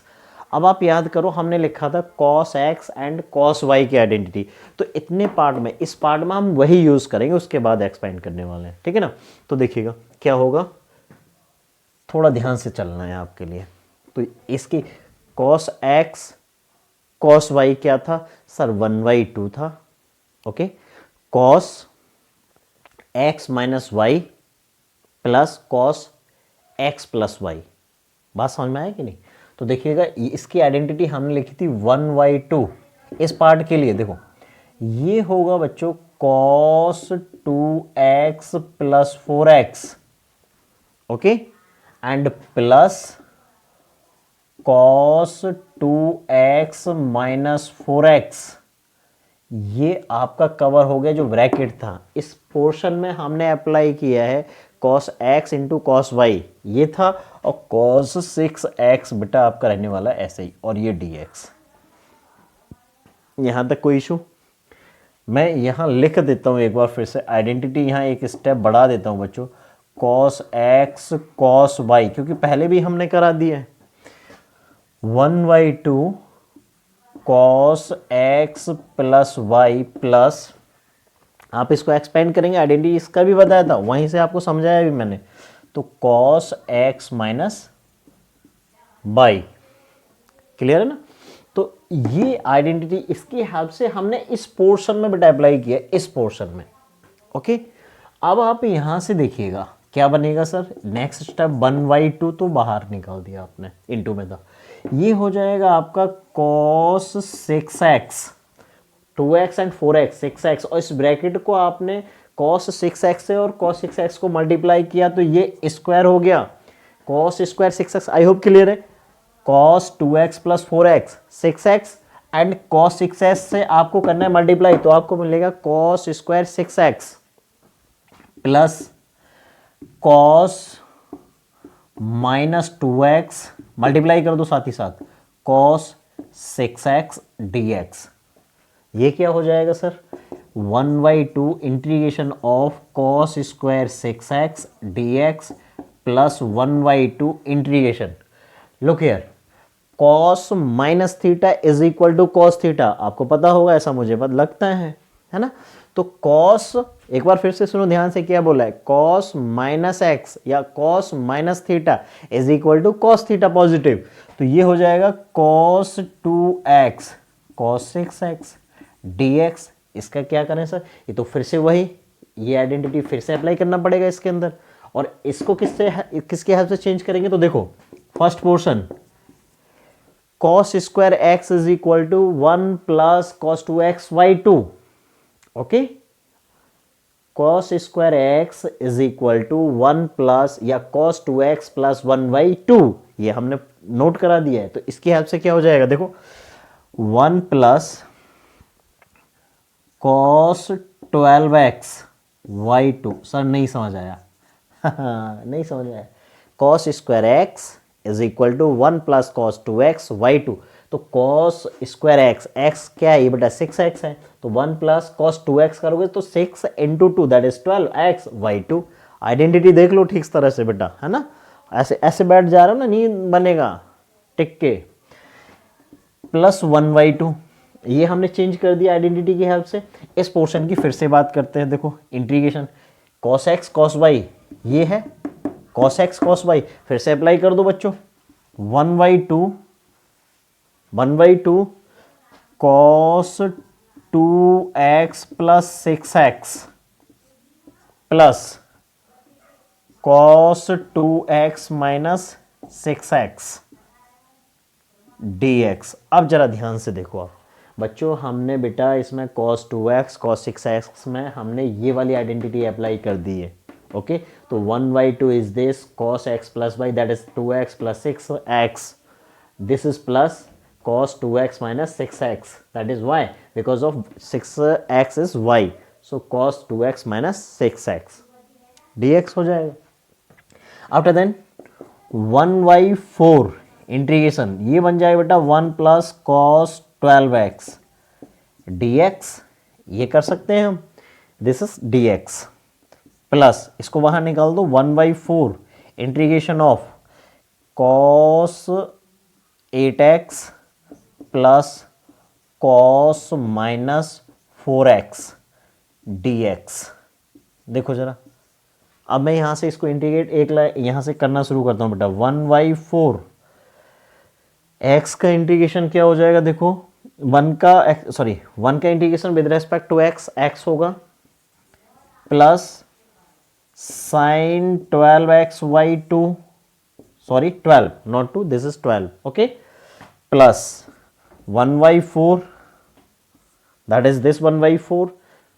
अब आप याद करो हमने लिखा था cos x and cos y की आइडेंटिटी, तो इतने पार्ट में इस पार्ट में हम वही यूज करेंगे, उसके बाद एक्सपेंड करने वाले हैं, ठीक है ना। तो देखिएगा क्या होगा, थोड़ा ध्यान से चलना है आपके लिए। तो इसकी cos x cos y क्या था सर, 1/2 था। Okay, cos x minus y plus cos x plus y. बात समझ में आया कि नहीं? तो देखिएगा इसकी आइडेंटिटी हमने लिखी थी 1/2 इस पार्ट के लिए। देखो ये होगा बच्चों cos 2x plus 4x, okay, and plus cos 2x minus 4x। ये आपका कवर हो गया जो ब्रैकेट था। इस पोर्शन में हमने अप्लाई किया है cos x into cos y, ये था, और cos 6x बेटा आपका रहने वाला ऐसे ही, और ये dx। यहां तक कोई इशू? मैं यहां लिख देता हूं एक बार फिर से आइडेंटिटी, यहां एक स्टेप बढ़ा देता हूं बच्चों, cos x cos y, क्योंकि पहले भी हमने करा दिया है। 1/2 cos x plus y plus, आप इसको एक्सपेंड करेंगे, आइडेंटिटी इसका भी बताया था, वहीं से आपको समझाया भी मैंने। तो cos x minus y, clear है ना। तो ये आइडेंटिटी इसकी हेल्प से हमने इस पोर्शन में बेटा अप्लाई किया, इस पोर्शन में। ओके, अब आप यहां से देखिएगा क्या बनेगा सर, नेक्स्ट स्टेप 1/2 तो बाहर निकाल दिया आपने, इनटू में था, ये हो जाएगा आपका cos 6x, 2x and 4x 6x, और इस ब्रैकेट को आपने cos 6x से और cos 6x को मल्टीप्लाई किया तो ये स्क्वायर हो गया, cos square 6x। I hope clear है। cos 2x plus 4x 6x and cos 6x से आपको करना है मल्टीप्लाई, तो आपको मिलेगा cos square 6x plus cos minus 2x, multiply कर दो साथ ही साथ cos 6x dx। ये क्या हो जाएगा sir, 1/2 integration of cos square 6x dx plus 1/2 integration, look here, cos minus theta is equal to cos theta. आपको पता होगा, ऐसा मुझे पता लगता है ना। तो cos, एक बार फिर से सुनो ध्यान से, क्या बोला है, cos माइनस एक्स या cos minus theta is equal to cos theta positive. तो ये हो जाएगा cos 2x cos 6x dx। इसका क्या करें सर, ये तो फिर से वही, ये आइडेंटिटी फिर से अप्लाई करना पड़ेगा इसके अंदर, और इसको किसके हेल्प से चेंज करेंगे। तो देखो first portion cos square x is equal to 1 plus cos 2x/2, okay, cos square x is equal to 1 plus या कॉस 2x प्लस 1/2, ये हमने नोट करा दिया है। तो इसकी हेल्प से क्या हो जाएगा, देखो 1 प्लस कॉस 12x/2। सर नहीं समझ आया नहीं समझ आया। Cos square x is equal to 1 plus cos 2x/2। तो कॉस स्क्वायर एक्स, एक्स क्या है ये बेटा 6x है, तो 1 प्लस कॉस 2x करोगे तो 6 into 2 that is 12x/2। Identity देख लो ठीक तरह से बेटा, है ना, ऐसे ऐसे बैठ जा रहा हो ना, नहीं बनेगा टिक के। प्लस 1/2 ये हमने चेंज कर दिया आइडेंटिटी की हेल्प से। इस पोर्शन की फिर से बात करते हैं, देखो integration cos x cos y, ये है कॉस एक्स कॉस वाई, फिर से अप्लाई कर दो बच्चों। 1/2 cos 2x plus 6x plus cos 2x minus 6x dx। अब जरा ध्यान से देखो आप बच्चों, हमने बेटा इसमें cos 2x cos 6x में हमने ये वाली आइडेंटिटी अप्लाई कर दी है। ओके, तो 1/2 is this cos x plus y that is 2x plus 6x, this is plus cos 2x minus 6x that is y because of 6x is y, so cos 2x minus 6x dx हो जाएगा। After then 1/4 integration ये बन जाएगा बेटा 1 plus cos 12x dx, ये कर सकते हैं हम, दिस इज dx प्लस इसको बाहर निकाल दो 1/4 integration of cos 8x plus cos minus 4x dx। देखो जरा, अब मैं यहां से इसको इंटीग्रेट एक यहां से करना शुरू करता हूं बेटा। 1/4 x का इंटीग्रेशन क्या हो जाएगा, देखो 1 का integration with respect to x, x होगा plus sine 12x/2, sorry 12 not 2, this is 12, okay, plus 1/4 that is this 1/4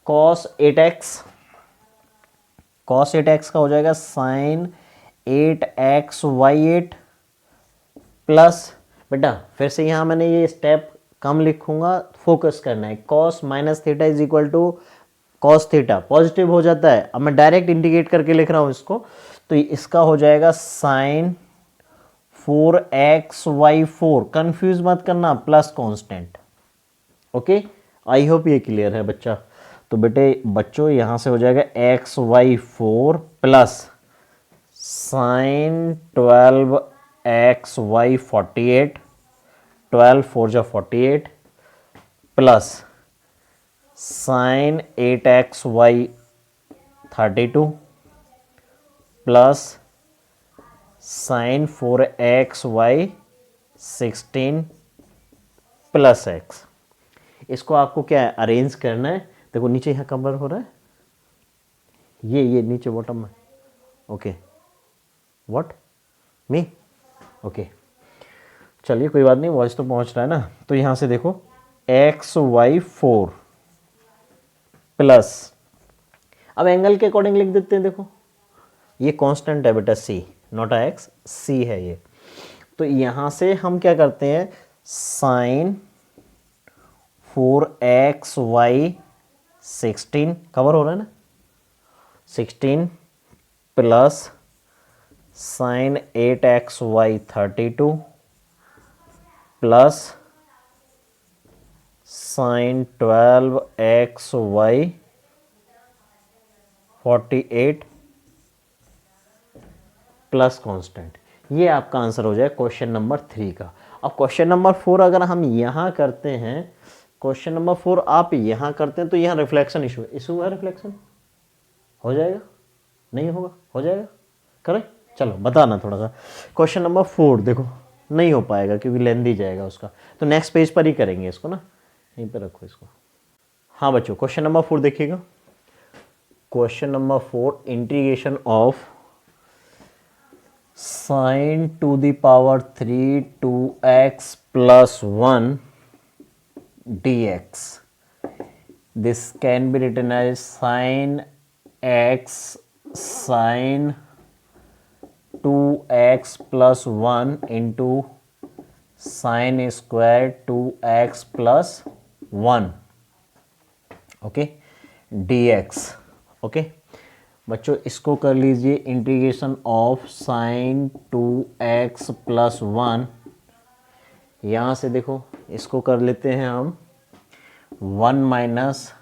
cos 8x, cos 8x का हो जाएगा साइन 8x/8 प्लस बेटा फिर से यहां मैंने ये स्टेप कम लिखूंगा, फोकस करना है। cos minus theta is equal to cos theta, positive हो जाता है। अब मैं डायरेक्ट इंटीग्रेट करके लिख रहा हूं इसको, तो इसका हो जाएगा साइन 4x/4, कंफ्यूज मत करना, प्लस कांस्टेंट। ओके, आई होप ये क्लियर है बच्चा। तो बेटे बच्चों यहां से हो जाएगा x/4 प्लस साइन 12x/48, 12 4 जा 48 plus sign 8x/32 plus sign 4x/16 plus x। इसको आपको क्या है, अरेंज करना है। देखो नीचे यहाँ कवर हो रहा है, ये नीचे बॉटम में, ओके व्हाट मी, ओके चलिए कोई बात नहीं, वॉइस तो पहुंच रहा है ना। तो यहाँ से देखो x/4 प्लस, अब एंगल के अकॉर्डिंग लिख देते हैं। देखो ये कांस्टेंट है बेटा c, not a x, c है ये। तो यहाँ से हम क्या करते हैं, साइन 4x/16 कवर हो रहा है ना, 16 plus sign 8x/32 plus sign 12x/48 plus constant. ये आपका आंसर हो जाए क्वेश्चन नंबर 3 का। अब क्वेश्चन नंबर 4 अगर हम यहाँ करते हैं, क्वेश्चन नंबर 4 आप यहाँ करते हैं तो यहाँ रिफ्लेक्शन इशू है, रिफ्लेक्शन हो जाएगा, नहीं होगा, हो जाएगा, करें, चलो बताना थोड़ा सा। क्वेश्चन नंबर 4 देखो नहीं हो पाएगा क्योंकि लेंदी जाएगा उसका, तो नेक्स्ट पेज पर ही करेंगे इसको ना, यहीं पे रखो इसको। हाँ बच्चों क्वेश्चन नंबर 4 देखिएगा। Question number 4 integration of sine to the power 3 2x plus 1 dx this can be written as sine x sine 2x plus 1 into sine square 2x plus 1, okay, dx। Okay बच्चों, इसको कर लीजिए integration of sign 2x plus 1। यहाँ से देखो इसको कर लेते हैं हम 1 minus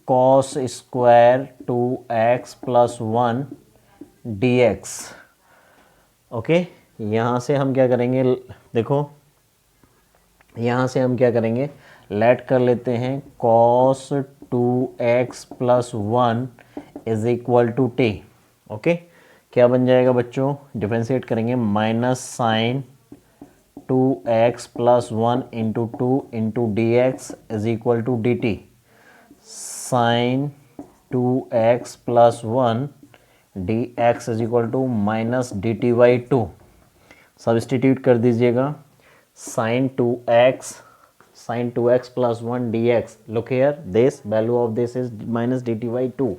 cos square 2x plus 1 dx। Okay, यहाँ से हम क्या करेंगे, देखो यहाँ से हम क्या करेंगे, लेट कर लेते हैं cos 2x plus 1 is equal to t. Okay, क्या बन जाएगा बच्चों, डिफ्रेंशिएट करेंगे minus sine 2x plus 1 into 2 into d x is equal to d t. Sine 2x plus 1 d x is equal to minus d t by 2। Substitute कर दीजिएगा, sine 2x plus 1 dx, look here this value of this is minus d t by 2,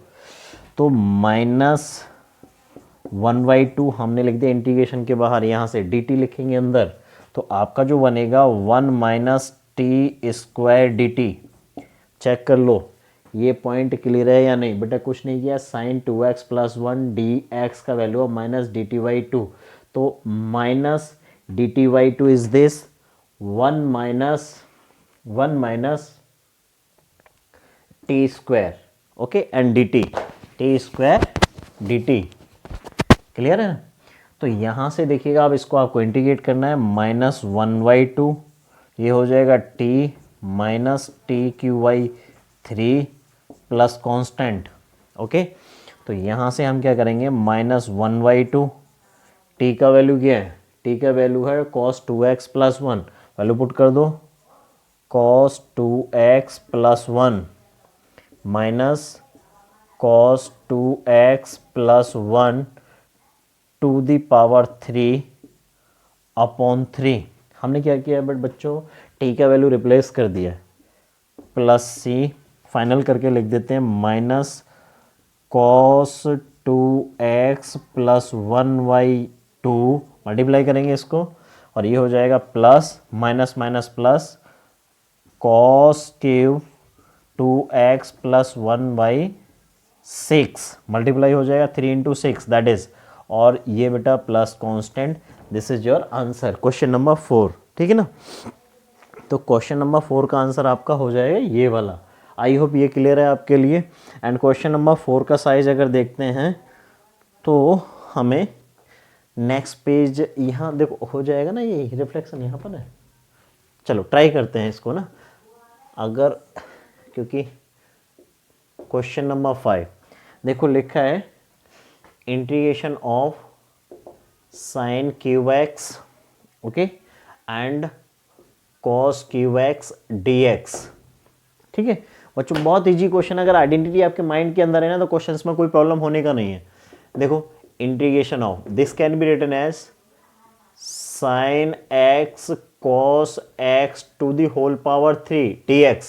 तो minus 1/2 हमने लिख दिया integration के बाहर, यहाँ से dt लिखेंगे अंदर, तो आपका जो बनेगा 1 minus t square d t. Check कर लो ये पॉइंट क्लियर है या नहीं, बेटा कुछ नहीं किया, साइन 2x प्लस 1 dx का value of minus d t by 2, तो minus d t by 2 is this 1 minus t square, okay, and D T square d T. Clear है ना? तो यहाँ से देखिएगा, अब इसको आपको इंटीग्रेट करना है, माइनस 1/2 ये हो जाएगा T minus T Q by 3 plus constant. Okay, तो यहाँ से हम क्या करेंगे, माइनस 1/2, टी का वैल्यू क्या है, टी का वैल्यू है cos 2x plus 1, value put कर दो, cos 2x plus 1 minus cos 2x plus 1 to the power 3 upon 3। हमने क्या किया बट बच्चों, टी का वैल्यू रिप्लेस कर दिया, प्लस सी फाइनल करके लिख देते हैं, minus cos 2x plus 1/2 multiply करेंगे इसको, और ये हो जाएगा plus minus minus plus cos cube 2x plus 1/6 multiply हो जाएगा 3 इंटू 6 दैट इज, और ये बेटा plus constant. This is your answer, question number 4। ठीक है ना? तो क्वेश्चन नंबर 4 का आंसर आपका हो जाएगा ये वाला। आई होप ये क्लियर है आपके लिए। एंड क्वेश्चन नंबर 4 का साइज अगर देखते हैं तो हमें नेक्स्ट पेज यहाँ देखो हो जाएगा ना, ये रिफ्लेक्शन यहाँ पर है। चलो ट्राई करते हैं इसको ना, अगर, क्योंकि क्वेश्चन नंबर 5 देखो लिखा है integration of sine cube x, okay, and cos cube x d x. ठीक है बच्चों, बहुत इजी क्वेश्चन, अगर आइडेंटिटी आपके माइंड के अंदर है ना तो क्वेश्चंस में कोई प्रॉब्लम होने का नहीं है। देखो integration of this can be written as sine x cos x to the whole power 3 dx,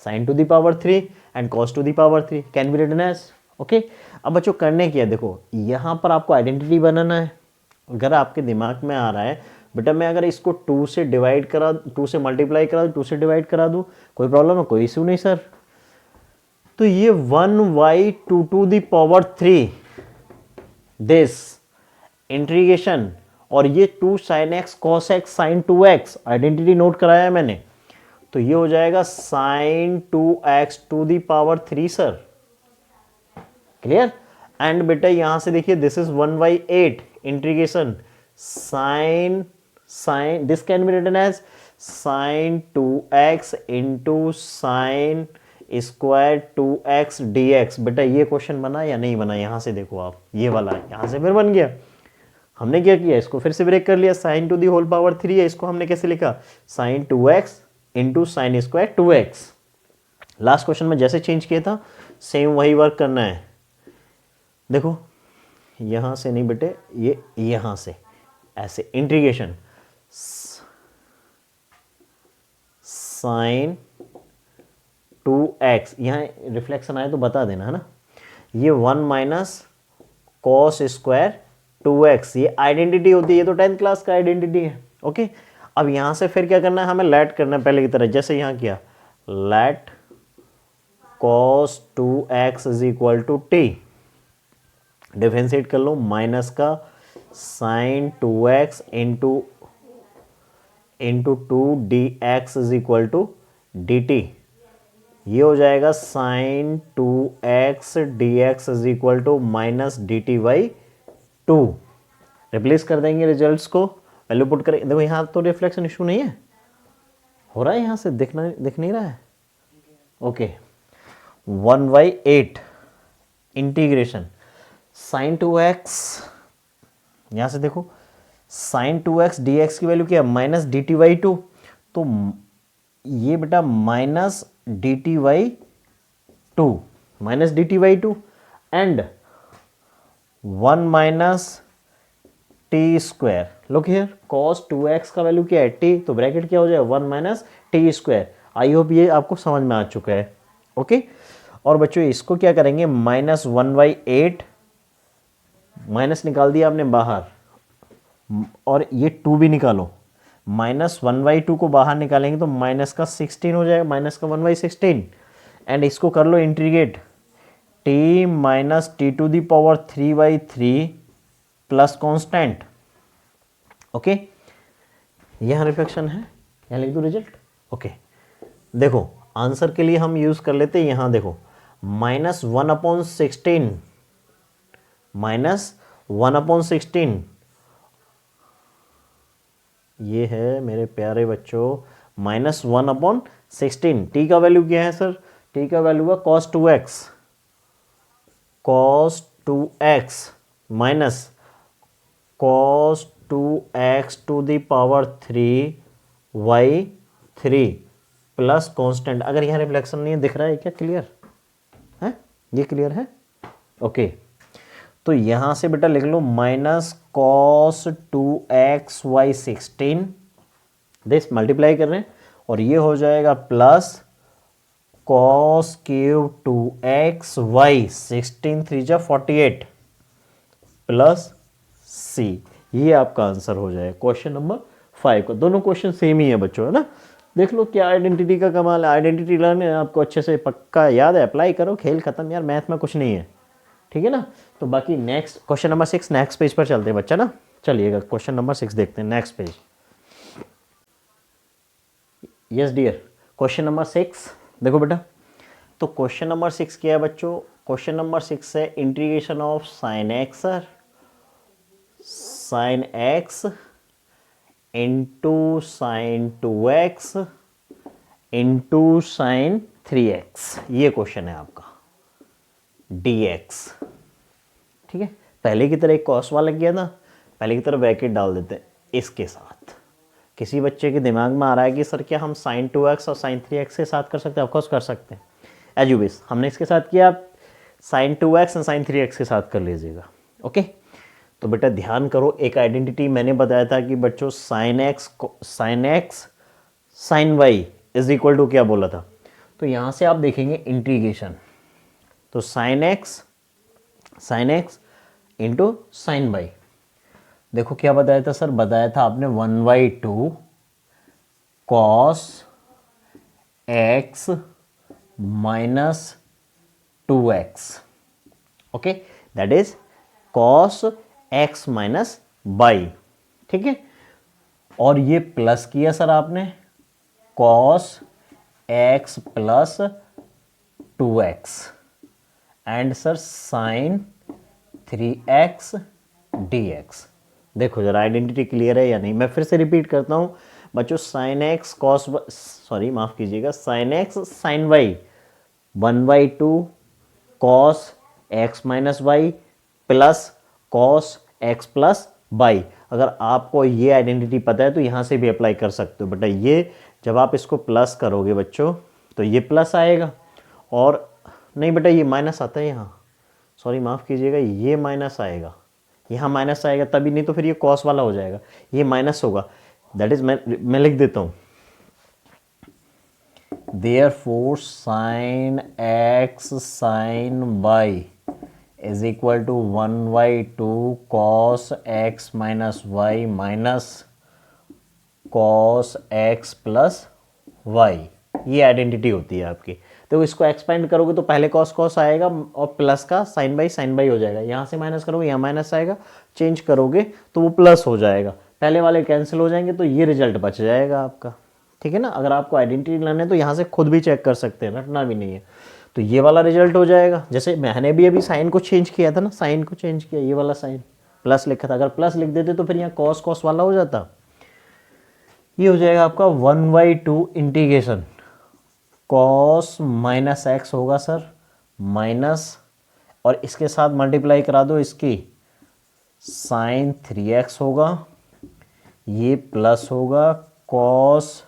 sine to the power 3 and cos to the power 3 can be written as, okay. अब बच्चों करने क्या है, देखो यहाँ पर आपको आइडेंटिटी बनाना है। अगर आपके दिमाग में आ रहा है बेटा मैं अगर इसको 2 से डिवाइड करा, 2 से मल्टीप्लाई करा दूँ, 2 से डिवाइड करा दूँ, कोई प्रॉब्लम है, कोई इशू नहीं सर। तो ये 1/2 to the power 3 this integration, और ये 2 sin x cos x sin 2x identity note कराया है मैंने, तो ये हो जाएगा sin 2x to the power 3 sir. Clear? And बेटा यहां से देखिए this is 1/8 integration sine this can be written as sine 2x into sine square 2x dx। बेटा ये क्वेश्चन बना या नहीं बना, यहां से देखो आप, ये वाला यहां से फिर बन गया। हमने क्या किया, इसको फिर से ब्रेक कर लिया, sine to the whole power 3 है, इसको हमने कैसे लिखा, sine 2x into sine square 2x। Last question में जैसे चेंज किया था सेम वही वर्क करना है। देखो यहां से नहीं बेटे, ये यहां से ऐसे इंटीग्रेशन साइन 2x, यहाँ रिफ्लेक्शन आए तो बता देना है ना। ये 1 माइनस कॉस स्क्वायर 2x, ये आइडेंटिटी होती है, ये तो 10th क्लास का आइडेंटिटी है। ओके, अब यहाँ से फिर क्या करना है, हमें लेट करना है पहले की तरह, जैसे यहाँ किया, let cos 2x is equal to t, differentiate कर लो, माइनस का sin 2x into 2 dx is equal to dt, ये हो जाएगा sin 2x dx is equal to minus dt by 2। Replace कर देंगे रिजल्ट्स को, वैल्यू पुट करें। देखो यहाँ तो रिफ्लेक्शन इशू नहीं है, हो रहा है यहाँ से, दिख नहीं रहा है। ओके, 1/8 इंटीग्रेशन sin 2x, यहाँ से देखो sin 2x dx की वैल्यू क्या है, माइनस डी टी बाई 2, तो ये बेटा minus d t by 2, minus d t by 2 and 1 minus t square. Look here, cos 2x का वैल्यू क्या है, t, तो ब्रैकेट क्या हो जाए, 1 माइनस टी स्क्वायर। आई होप ये आपको समझ में आ चुका है। ओके, और बच्चों इसको क्या करेंगे, माइनस 1/8, माइनस निकाल दिया आपने बाहर, और ये 2 भी निकालो, माइनस 1/2 को बाहर निकालेंगे तो माइनस का 16 हो जाएगा, माइनस का 1/16, एंड इसको कर लो integrate, t minus t to the power 3/3 plus constant. Okay, यह रिफ्लेक्शन है, यहाँ लिख दो रिजल्ट। ओके, देखो आंसर के लिए हम यूज कर लेते हैं, यहां देखो माइनस 1/16, माइनस 1/16, ये है मेरे प्यारे बच्चों माइनस 1/16। टी का वैल्यू क्या है सर, टी का वैल्यू है cos 2x, cos 2x minus cos 2x to the power 3/3 plus constant. अगर यहाँ रिफ्लेक्शन नहीं है, दिख रहा है क्या, क्लियर है, ये क्लियर है। ओके, तो यहां से बेटा लिख लो minus cos 2x/16, this multiply कर रहे हैं, और ये हो जाएगा प्लस cos क्यूब 2x/16 3 जा 48 प्लस c, ये आपका आंसर हो जाएगा क्वेश्चन नंबर 5 का। दोनों क्वेश्चन सेम ही है बच्चों, है ना। देख लो क्या आइडेंटिटी का कमाल है, आइडेंटिटी लर्न है आपको अच्छे से पक्का याद है, अप्लाई करो, खेल खत्म यार, मैथ में कुछ नहीं है, ठीक है ना। तो बाकी next question number 6 next page पर चलते हैं बच्चा ना। चलिएगा क्वेश्चन नंबर 6 देखते हैं, next page. Yes dear, question number 6 देखो बेटा, तो क्वेश्चन नंबर 6 क्या है बच्चों, क्वेश्चन नंबर 6 है integration of sign x sine x into sine 2x into sign 3x, ये क्वेश्चन है आपका dx, ठीक है। पहले की तरह एक कॉस वाला किया था, पहले की तरह ब्रैकेट डाल देते हैं इसके साथ। किसी बच्चे के दिमाग में आ रहा है कि सर क्या हम साइन 2x और साइन 3x के साथ कर सकते हैं, ऑफकोर्स कर सकते हैं, एज यू विश। हमने इसके साथ किया, आप साइन 2x और साइन 3x के साथ कर लीजिएगा। ओके, तो बेटा ध्यान करो, एक आइडेंटिटी मैंने बताया था कि बच्चों sine x sine y is equal to क्या बोला था, तो यहां से आप देखेंगे इंटीग्रेशन, तो sine x into sine y, देखो क्या बताया था सर, बताया था आपने 1/2 cos x minus 2x, okay, that is cos x minus y, ठीक है। और ये प्लस किया सर आपने cos x plus 2x and sir sine 3x dx। देखो जरा आइडेंटिटी क्लियर है या नहीं, मैं फिर से रिपीट करता हूं बच्चों, साइन एक्स कॉस, सॉरी माफ कीजिएगा, sine x sine y 1/2 cos x minus y plus cos x plus y. अगर आपको ये आइडेंटिटी पता है तो यहाँ से भी अप्लाई कर सकते हो बेटा। ये जब आप इसको प्लस करोगे बच्चों तो ये प्लस आएगा, और नहीं बेटा ये माइनस आता है यहाँ, सॉरी माफ़ कीजिएगा, ये माइनस आएगा, यहाँ माइनस आएगा तभी, नहीं तो फिर ये कॉस वाला हो जाएगा, ये माइनस होगा, दैट इज मैं लिख देता हूँ, therefore sine x sine y is equal to 1/2 cos x minus y minus cos x plus y. ये आइडेंटिटी होती है आपकी। तो इसको एक्सपेंड करोगे तो पहले कॉस कॉस आएगा और प्लस का साइन बाई हो जाएगा। यहाँ से माइनस करोगे यहाँ माइनस आएगा, चेंज करोगे तो वो प्लस हो जाएगा, पहले वाले कैंसिल हो जाएंगे, तो ये रिजल्ट बच जाएगा आपका। ठीक है ना। अगर आपको आइडेंटिटी लाना है तो यहाँ से खुद भी चेक कर सकते हैं, रटना भी नहीं है। तो ये वाला रिजल्ट हो जाएगा। जैसे मैंने भी अभी साइन को चेंज किया था ना, साइन को चेंज किया, ये वाला साइन प्लस लिखा था, अगर प्लस लिख देते तो फिर यहाँ कॉस कॉस वाला हो जाता। ये हो जाएगा आपका 1/2 इंटीग्रेशन कॉस माइनस एक्स होगा सर, माइनस, और इसके साथ मल्टीप्लाई करा दो इसकी, साइन 3x होगा, ये प्लस होगा, कॉस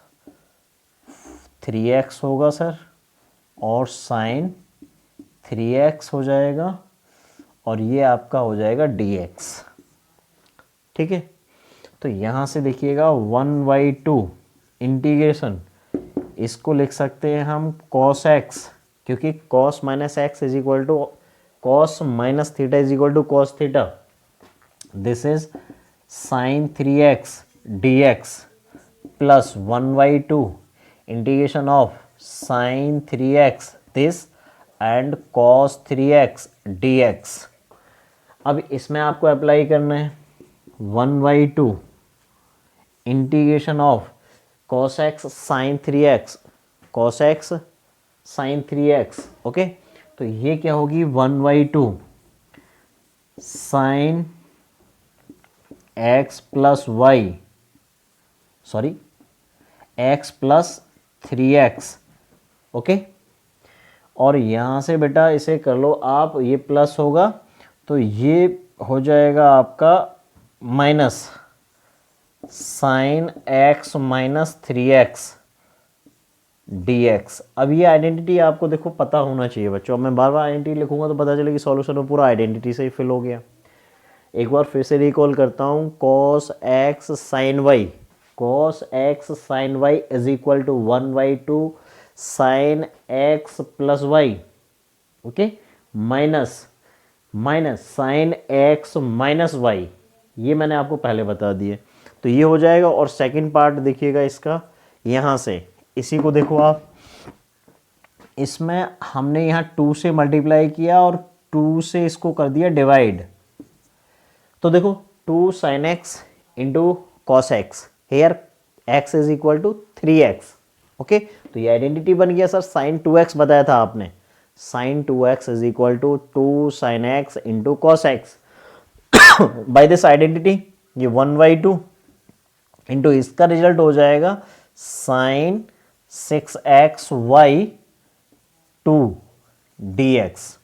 3x होगा सर, और साइन 3x हो जाएगा, और ये आपका हो जाएगा dx। ठीक है। तो यहाँ से देखिएगा 1/2 इंटीग्रेशन, इसको लिख सकते हैं हम cos x, क्योंकि cos minus x is equal to cos minus theta is equal to cos theta. This is sine 3x dx plus 1/2 integration of sine 3x this and cos 3x dx। अब इसमें आपको apply करना है 1/2 integration of cos x sine 3x, cos x sine 3x। Okay, तो ये क्या होगी 1/2 sine x plus y, sorry x plus 3x। Okay, और यहाँ से बेटा इसे कर लो आप, ये प्लस होगा तो ये हो जाएगा आपका minus sine x minus 3x dx। अब ये आइडेंटिटी आपको देखो पता होना चाहिए बच्चों। अब मैं बार बार आइडेंटिटी लिखूंगा तो पता चलेगा कि सॉल्यूशन में पूरा आइडेंटिटी से ही फिल हो गया। एक बार फिर से रिकॉल करता हूँ, cos x sine y, cos x sine y is equal to 1/2 sine x plus y. Okay, minus minus sine x minus y, ये मैंने आपको पहले बता दिए। तो ये हो जाएगा। और सेकंड पार्ट देखिएगा इसका, यहाँ से इसी को देखो आप, इसमें हमने यहाँ 2 से मल्टीप्लाई किया और 2 से इसको कर दिया डिवाइड। तो देखो 2 sine x into cos x, here x is equal to 3x। Okay, तो ये आइडेंटिटी बन गया सर। साइन 2x बताया था आपने, sine 2x is equal to 2 sine x into cos x. By this identity ये 1/2 इंटू इसका रिजल्ट हो जाएगा sine 6x y 2 dx।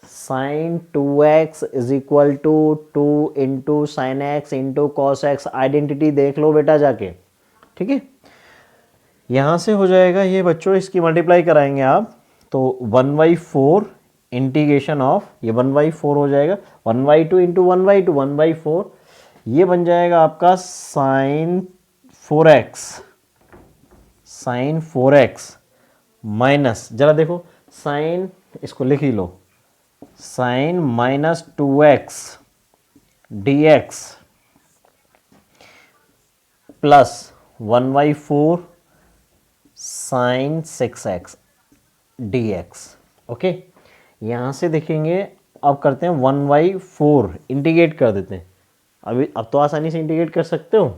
Sine 2x is equal to 2 into sine x into cos x. Identity देख लो बेटा जाके। ठीक है, यहां से हो जाएगा ये बच्चों, इसकी मल्टीप्लाई कराएंगे आप तो 1/4 इंटीग्रेशन ऑफ, ये 1/4 हो जाएगा, 1/2 इंटू 1/2 1/4, ये बन जाएगा आपका sine 4x, sign 4x minus, जरा देखो साइन, इसको लिख ही लो, sine minus 2x dx plus 1/4 sine 6x dx। Okay, यहां से देखेंगे, अब करते हैं 1/4 इंटीग्रेट कर देते हैं। अब तो आसानी से इंटीग्रेट कर सकते हो।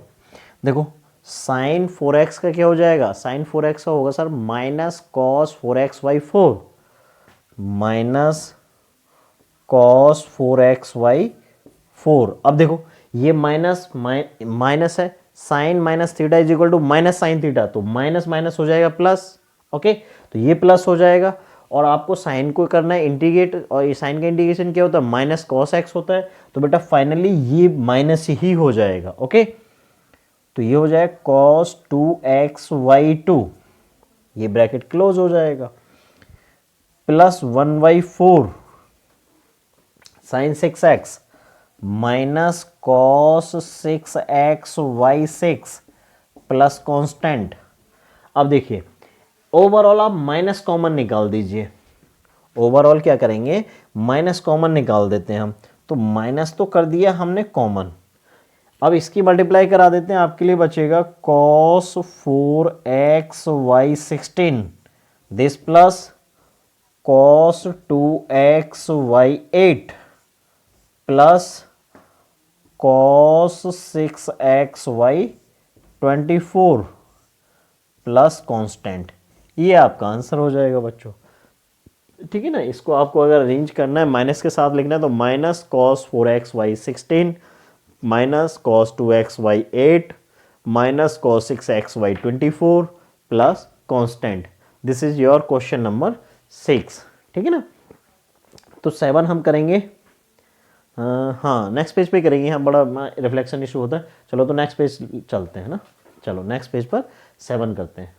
देखो साइन 4x का क्या हो जाएगा, साइन 4x का होगा sir minus cos 4x/4 minus cos 4x/4। अब देखो ये माइनस माइनस है, sine minus theta is equal to minus sine theta, तो माइनस माइनस हो जाएगा प्लस। ओके, तो ये प्लस हो जाएगा। और आपको साइन को करना है इंटीग्रेट, और ये साइन का इंटीग्रेशन क्या होता है, माइनस कॉस एक्स होता है, तो बेटा फाइनली ये माइनस ही हो जाएगा। ओके, तो ये हो जाएगा cos 2x/2, ये ब्रैकेट क्लोज हो जाएगा, plus 1/4 sine 6x minus cos 6x/6 plus constant. अब देखिए ओवरऑल आप माइनस कॉमन निकाल दीजिए। ओवरऑल क्या करेंगे, माइनस कॉमन निकाल देते हैं हम। तो माइनस तो कर दिया हमने कॉमन, अब इसकी मल्टीप्लाई करा देते हैं, आपके लिए बचेगा cos 4xy 16 this plus cos 2xy 8 plus cos 6xy 24 plus constant. ये आपका आंसर हो जाएगा बच्चों, ठीक है ना। इसको आपको अगर अरेंज करना है, माइनस के साथ लिखना है, तो minus cos 4xy 16 minus cos 2xy 8 minus cos 6xy 24 plus constant. This is your question number 6, ठीक है ना। तो 7 हम करेंगे, हाँ नेक्स्ट पेज पे करेंगे, हम बड़ा रिफ्लेक्शन इशू होता है। चलो तो नेक्स्ट पेज चलते हैं ना, चलो नेक्स्ट पेज पर 7 करते हैं।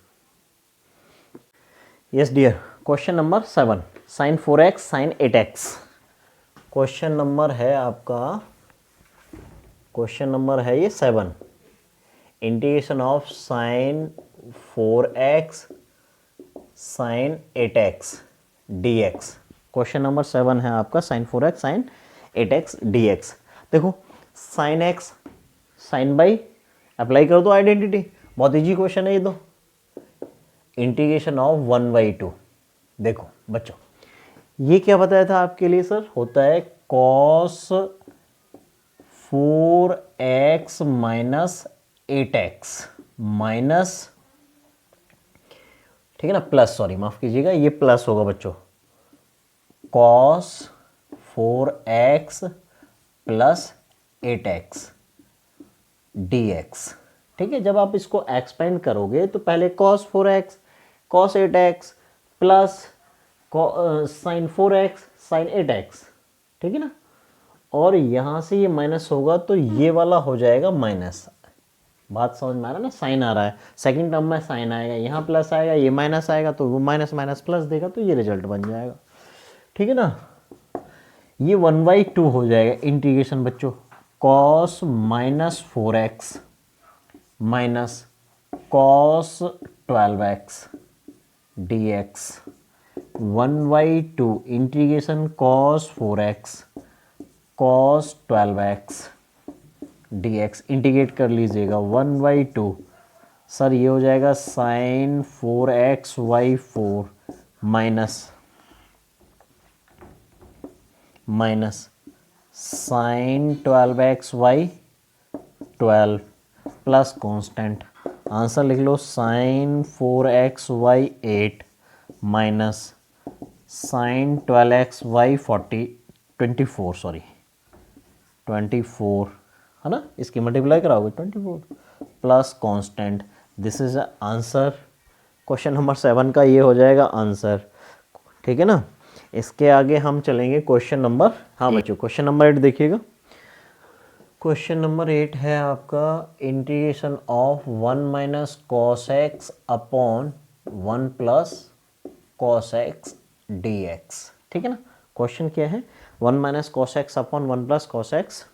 Yes dear, question number 7, sine 4x sine 8x। Question number है आपका, क्वेश्चन नंबर है ये 7, integration of sine 4x sine 8x dx। Question number 7 है आपका sine 4x sine 8x dx। देखो sine x sine y apply कर दो identity, बहुत इजी क्वेश्चन है ये तो। इंटीग्रेशन ऑफ 1/2, देखो बच्चों ये क्या बताया था आपके लिए सर, होता है cos 4x minus 8x minus, ठीक है ना, प्लस, सॉरी माफ कीजिएगा, ये प्लस होगा बच्चों, cos 4x plus 8x dx। ठीक है, जब आप इसको एक्सपेंड करोगे तो पहले cos 4x cos 8x plus sine 4x sine 8x, ठीक है ना, और यहां से ये माइनस होगा तो ये वाला हो जाएगा माइनस। बात समझ में आ रहा है ना, साइन आ रहा है, सेकंड टर्म में साइन आएगा, यहाँ प्लस आएगा, ये माइनस आएगा, तो वो माइनस माइनस प्लस देगा, तो ये रिजल्ट बन जाएगा, ठीक है ना। ये 1/2 हो जाएगा इंटीग्रेशन बच्चों, cos माइनस 4x माइनस cos 12x dx, 1/2 integration cos 4x cos 12x dx, integrate कर लीजिएगा 1/2, सर ये हो जाएगा sine 4xy4 minus minus sine 12xy12 plus constant, answer लिख लो sine 4xy8 minus sine 12xy24, sorry 24 है ना, इसकी मल्टीप्लाई कराओगे 24 plus constant. This is answer, question number 7 का ये हो जाएगा आंसर, ठीक है ना। इसके आगे हम चलेंगे क्वेश्चन नंबर, हाँ बच्चों क्वेश्चन नंबर 8 देखिएगा। क्वेश्चन नंबर 8 है आपका integration of 1 minus cos x upon 1 plus cos x d x, ठीक है ना। क्वेश्चन क्या है, 1 minus cos x upon 1 plus cos x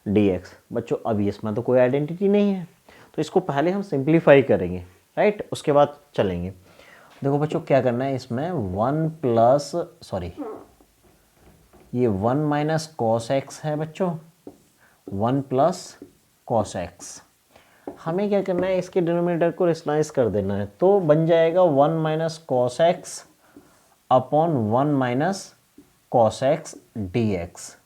d x. बच्चों अभी इसमें तो कोई आइडेंटिटी नहीं है, तो इसको पहले हम सिंप्लीफाई करेंगे, राइट, उसके बाद चलेंगे। देखो बच्चों क्या करना है, इसमें 1 प्लस, सॉरी ये 1 माइनस कॉस एक्स है बच्चों, 1 प्लस कॉस एक्स, हमें क्या करना है, इसके डिनोमिनेटर को रेशनलाइज कर देना है, तो बन जाएगा 1 minus cos x upon 1 minus cos x d x.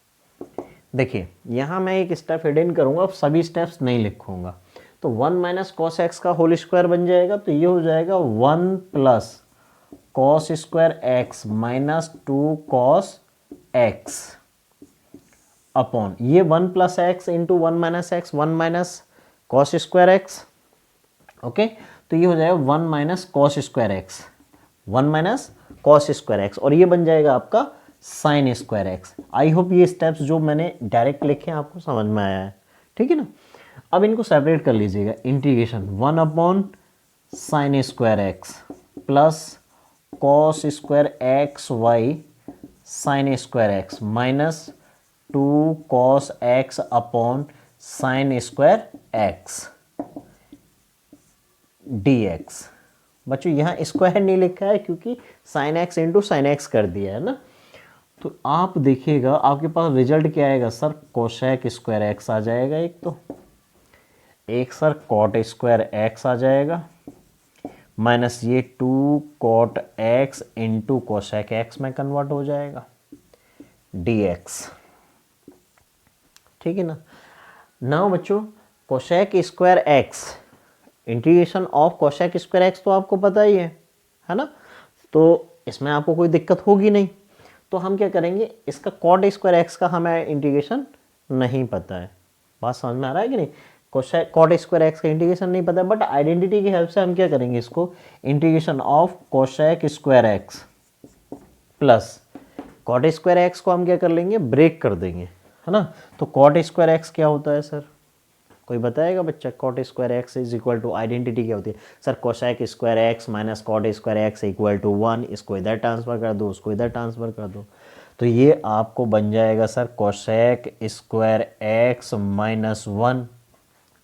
देखिए यहाँ मैं एक स्टेप हिडन करूँगा, अब सभी स्टेप्स नहीं लिखूँगा, तो 1 माइनस कॉस एक्स का होल स्क्वायर बन जाएगा, तो ये हो जाएगा 1 plus cos square x minus 2 cos x upon ये 1 plus x into 1 minus x, 1 minus cos square x, okay, तो ये हो जाएगा 1 minus cos square x, 1 minus cos square x, और ये बन जाएगा आपका साइन स्क्वायर एक्स। आई होप ये स्टेप्स जो मैंने डायरेक्ट लिखे हैं आपको समझ में आया है, ठीक है ना। अब इनको सेपरेट कर लीजिएगा, integration 1 upon sine square x plus cos square x y sine square x minus 2 cos x upon sine square x d x बच्चों यहाँ स्क्वायर नहीं लिखा है क्योंकि साइन एक्स इंटू साइन एक्स कर दिया है ना। तो आप देखिएगा आपके पास रिजल्ट क्या आएगा सर, कोशेक स्क्वायर एक्स आ जाएगा एक, तो एक सर कॉट स्क्वायर एक्स आ जाएगा, माइनस ये 2 cot x into cosec x में कन्वर्ट हो जाएगा dx। ठीक है ना। नाउ बच्चों cosec square x, integration of cosec square x तो आपको पता ही है ना, तो इसमें आपको कोई दिक्कत होगी नहीं। तो हम क्या करेंगे, इसका कॉट स्क्वायर एक्स का हमें इंटीग्रेशन नहीं पता है। बात समझ में आ रहा है कि नहीं, कोशेक कॉट स्क्वायर एक्स का इंटीग्रेशन नहीं पता है, बट आइडेंटिटी की हेल्प से हम क्या करेंगे, इसको integration of cosec square x plus cot square x को हम क्या कर लेंगे, ब्रेक कर देंगे, है ना। तो कॉट स्क्वायर एक्स क्या होता है सर, कोई बताएगा बच्चा, cot square x is equal to, identity क्या होती है sir, cosec square x minus cot square x equal to 1। इसको इधर ट्रांसफर कर दो, उसको इधर ट्रांसफर कर दो, तो ये आपको बन जाएगा sir cosec square x minus 1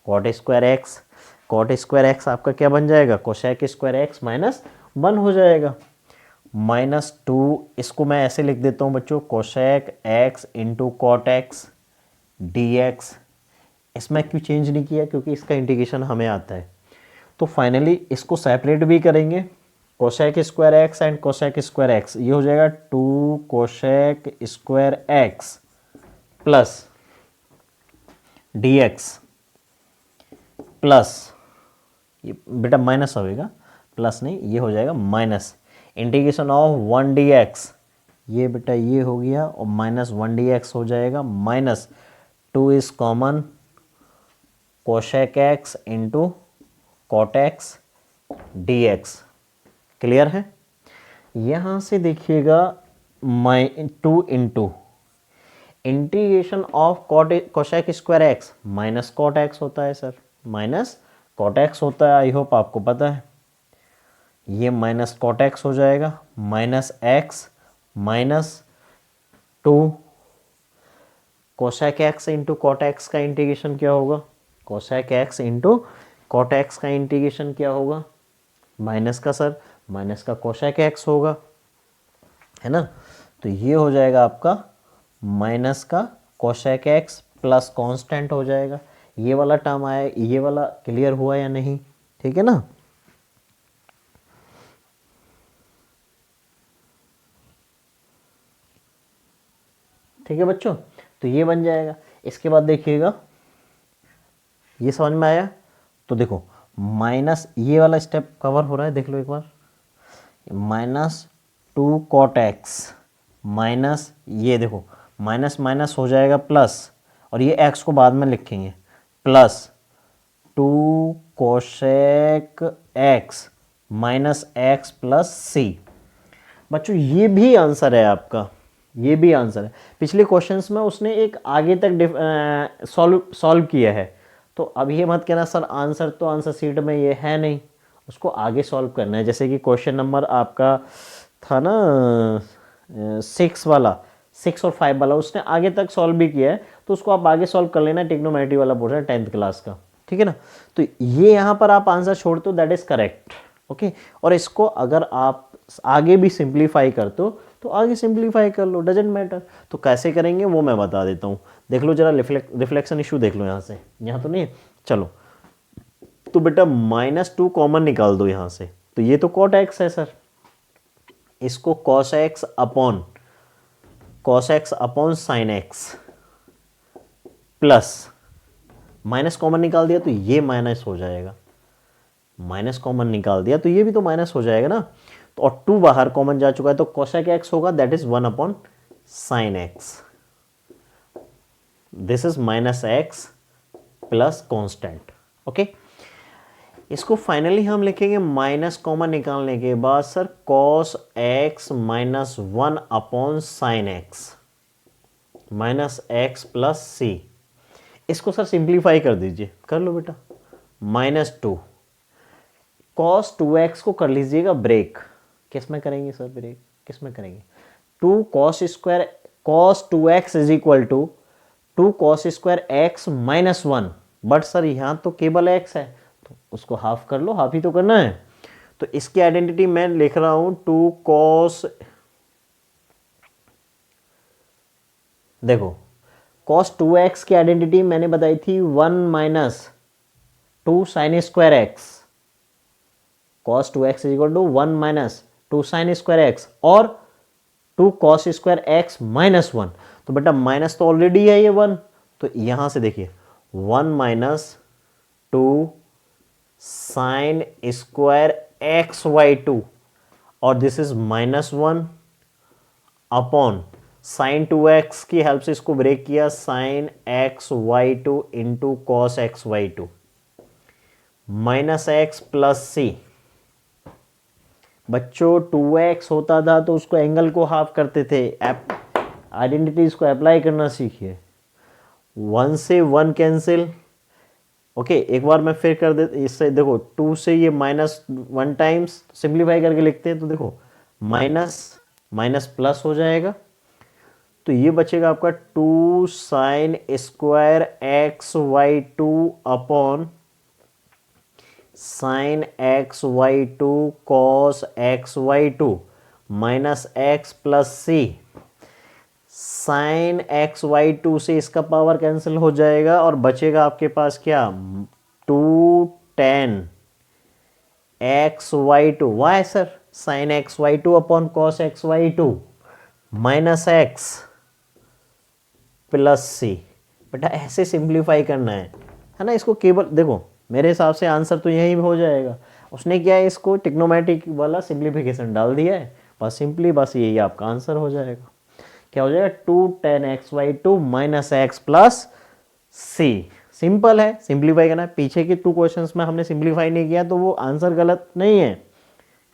cot square x. Cot square x आपका क्या बन जाएगा, कोशेक स्क्वायर एक्स माइनस 1 हो जाएगा, माइनस 2। इसको मैं ऐसे लिख देता हूँ बच्चों, cosec x into cot x dx। इसमें क्यों चेंज नहीं किया, क्योंकि इसका इंटीग्रेशन हमें आता है। तो फाइनली इसको सेपरेट भी करेंगे, cosec square x and cosec square x, ये हो जाएगा 2 cosec square x plus dx plus, ये बेटा माइनस होगा, प्लस नहीं, ये हो जाएगा माइनस इंटीग्रेशन ऑफ 1 dx, ये बेटा ये हो गया, और माइनस 1 dx हो जाएगा, minus 2 is common cosec x into cot x dx। Clear है। यहाँ से देखिएगा 2 into integration of cosec square x minus cot x होता है सर, माइनस कॉट एक्स होता है, आई होप आपको पता है। ये माइनस कॉट एक्स हो जाएगा, minus x minus 2 cosec x into cot x का इंटीग्रेशन क्या होगा, cosec x into cot x का इंटीग्रेशन क्या होगा, माइनस का सर, माइनस का कोशेक एक्स होगा, है ना। तो ये हो जाएगा आपका माइनस का कोशेक एक्स प्लस कांस्टेंट हो जाएगा। ये वाला टर्म आया, ये वाला क्लियर हुआ या नहीं, ठीक है ना। ठीक है बच्चों, तो ये बन जाएगा। इसके बाद देखिएगा, ये समझ में आया, तो देखो माइनस ये वाला स्टेप कवर हो रहा है, देख लो एक बार, माइनस 2 कॉट एक्स माइनस, ये देखो माइनस माइनस हो जाएगा प्लस, और ये एक्स को बाद में लिखेंगे, plus 2 cosec x minus x plus C. बच्चों ये भी आंसर है आपका, ये भी आंसर है। पिछले क्वेश्चंस में उसने एक आगे तक सॉल्व किया है, तो अब ये मत कहना सर आंसर तो आंसर सीट में ये है नहीं, उसको आगे सॉल्व करना है। जैसे कि क्वेश्चन नंबर आपका था ना 6 वाला, 6 और 5 वाला, उसने आगे तक सॉल्व भी किया है, तो उसको आप आगे सॉल्व कर लेना, ट्रिग्नोमेट्री वाला पोर्शन 10th क्लास का, ठीक है ना। तो ये यहाँ पर आप आंसर छोड़ते हो, दैट इज करेक्ट, ओके। और इसको अगर आप आगे भी सिंप्लीफाई करते हो तो आगे सिंप्लीफाई कर लो, डजेंट मैटर। तो कैसे करेंगे वो मैं बता देता हूँ, देख लो जरा, रिफ्लेक्शन इशू देख लो यहाँ से, यहाँ तो नहीं है, चलो। तो बेटा -2 कॉमन निकाल दो यहाँ से, तो ये तो कॉट एक्स है सर, इसको cos x upon sine x plus, minus common निकाल दिया तो ये माइनस हो जाएगा, माइनस कॉमन निकाल दिया तो ये भी तो माइनस हो जाएगा ना। तो और 2 बाहर कॉमन जा चुका है, तो कोसेक एक्स होगा, that is 1 upon sine x, this is minus x plus constant, okay. इसको फाइनली हम लिखेंगे माइनस कॉमन निकालने के बाद sir cos x minus 1 upon sine x minus x plus C. इसको सर सिंप्लीफाई कर दीजिए, कर लो बेटा, -2 कॉस 2x को कर लीजिएगा ब्रेक, किस में करेंगे सर ब्रेक, किस में करेंगे, 2 cos 2x is equal to 2 cos square x minus 1, but sir यहाँ तो केवल x है, तो उसको हाफ कर लो, हाफ ही तो करना है। तो तो इसकी आइडेंटिटी मैं लिख रहा हूं 2 कॉस, देखो cos 2x की आइडेंटिटी मैंने बताई थी 1 minus 2 sine square x, cos 2x is equal to 1 minus 2 sine square x और 2 cos स्क्वायर एक्स माइनस 1। तो बेटा माइनस तो ऑलरेडी है ये 1, तो यहां से देखिए 1 minus 2 sine square x Y 2 और this is minus 1 upon sine 2x की हेल्प से इसको ब्रेक किया, sine x Y 2 into cos x Y 2 minus x plus C. बच्चों 2x होता था तो उसको एंगल को हाफ करते थे, आइडेंटिटीज को अप्लाई करना सीखिए। 1 से 1 कैंसिल, ओके एक बार मैं फिर कर दे, इससे देखो 2 से ये माइनस 1 टाइम्स सिंप्लीफाई करके लिखते हैं तो देखो माइनस माइनस प्लस हो जाएगा, तो ये बचेगा आपका 2 sine square x Y 2 upon sine x Y 2 cos x Y 2 minus x plus C. Sine x Y 2 से इसका पावर कैंसिल हो जाएगा और बचेगा आपके पास क्या 2 tan x Y 2, why sir sine x Y 2 upon cos x Y 2 minus x plus C. बेटा ऐसे सिंप्लीफाई करना है ना, इसको केवल देखो मेरे हिसाब से आंसर तो यही हो जाएगा। उसने क्या है इसको टिग्नोमेट्रिक वाला सिंप्लीफिकेशन डाल दिया है, बस सिंपली बस यही आपका आंसर हो जाएगा। क्या हो जाएगा 2 tan x Y 2 minus x plus C. Simple है, सिंप्लीफाई करना है। पीछे के 2 क्वेश्चंस में हमने सिंप्लीफाई नहीं किया तो वो आंसर गलत नहीं है,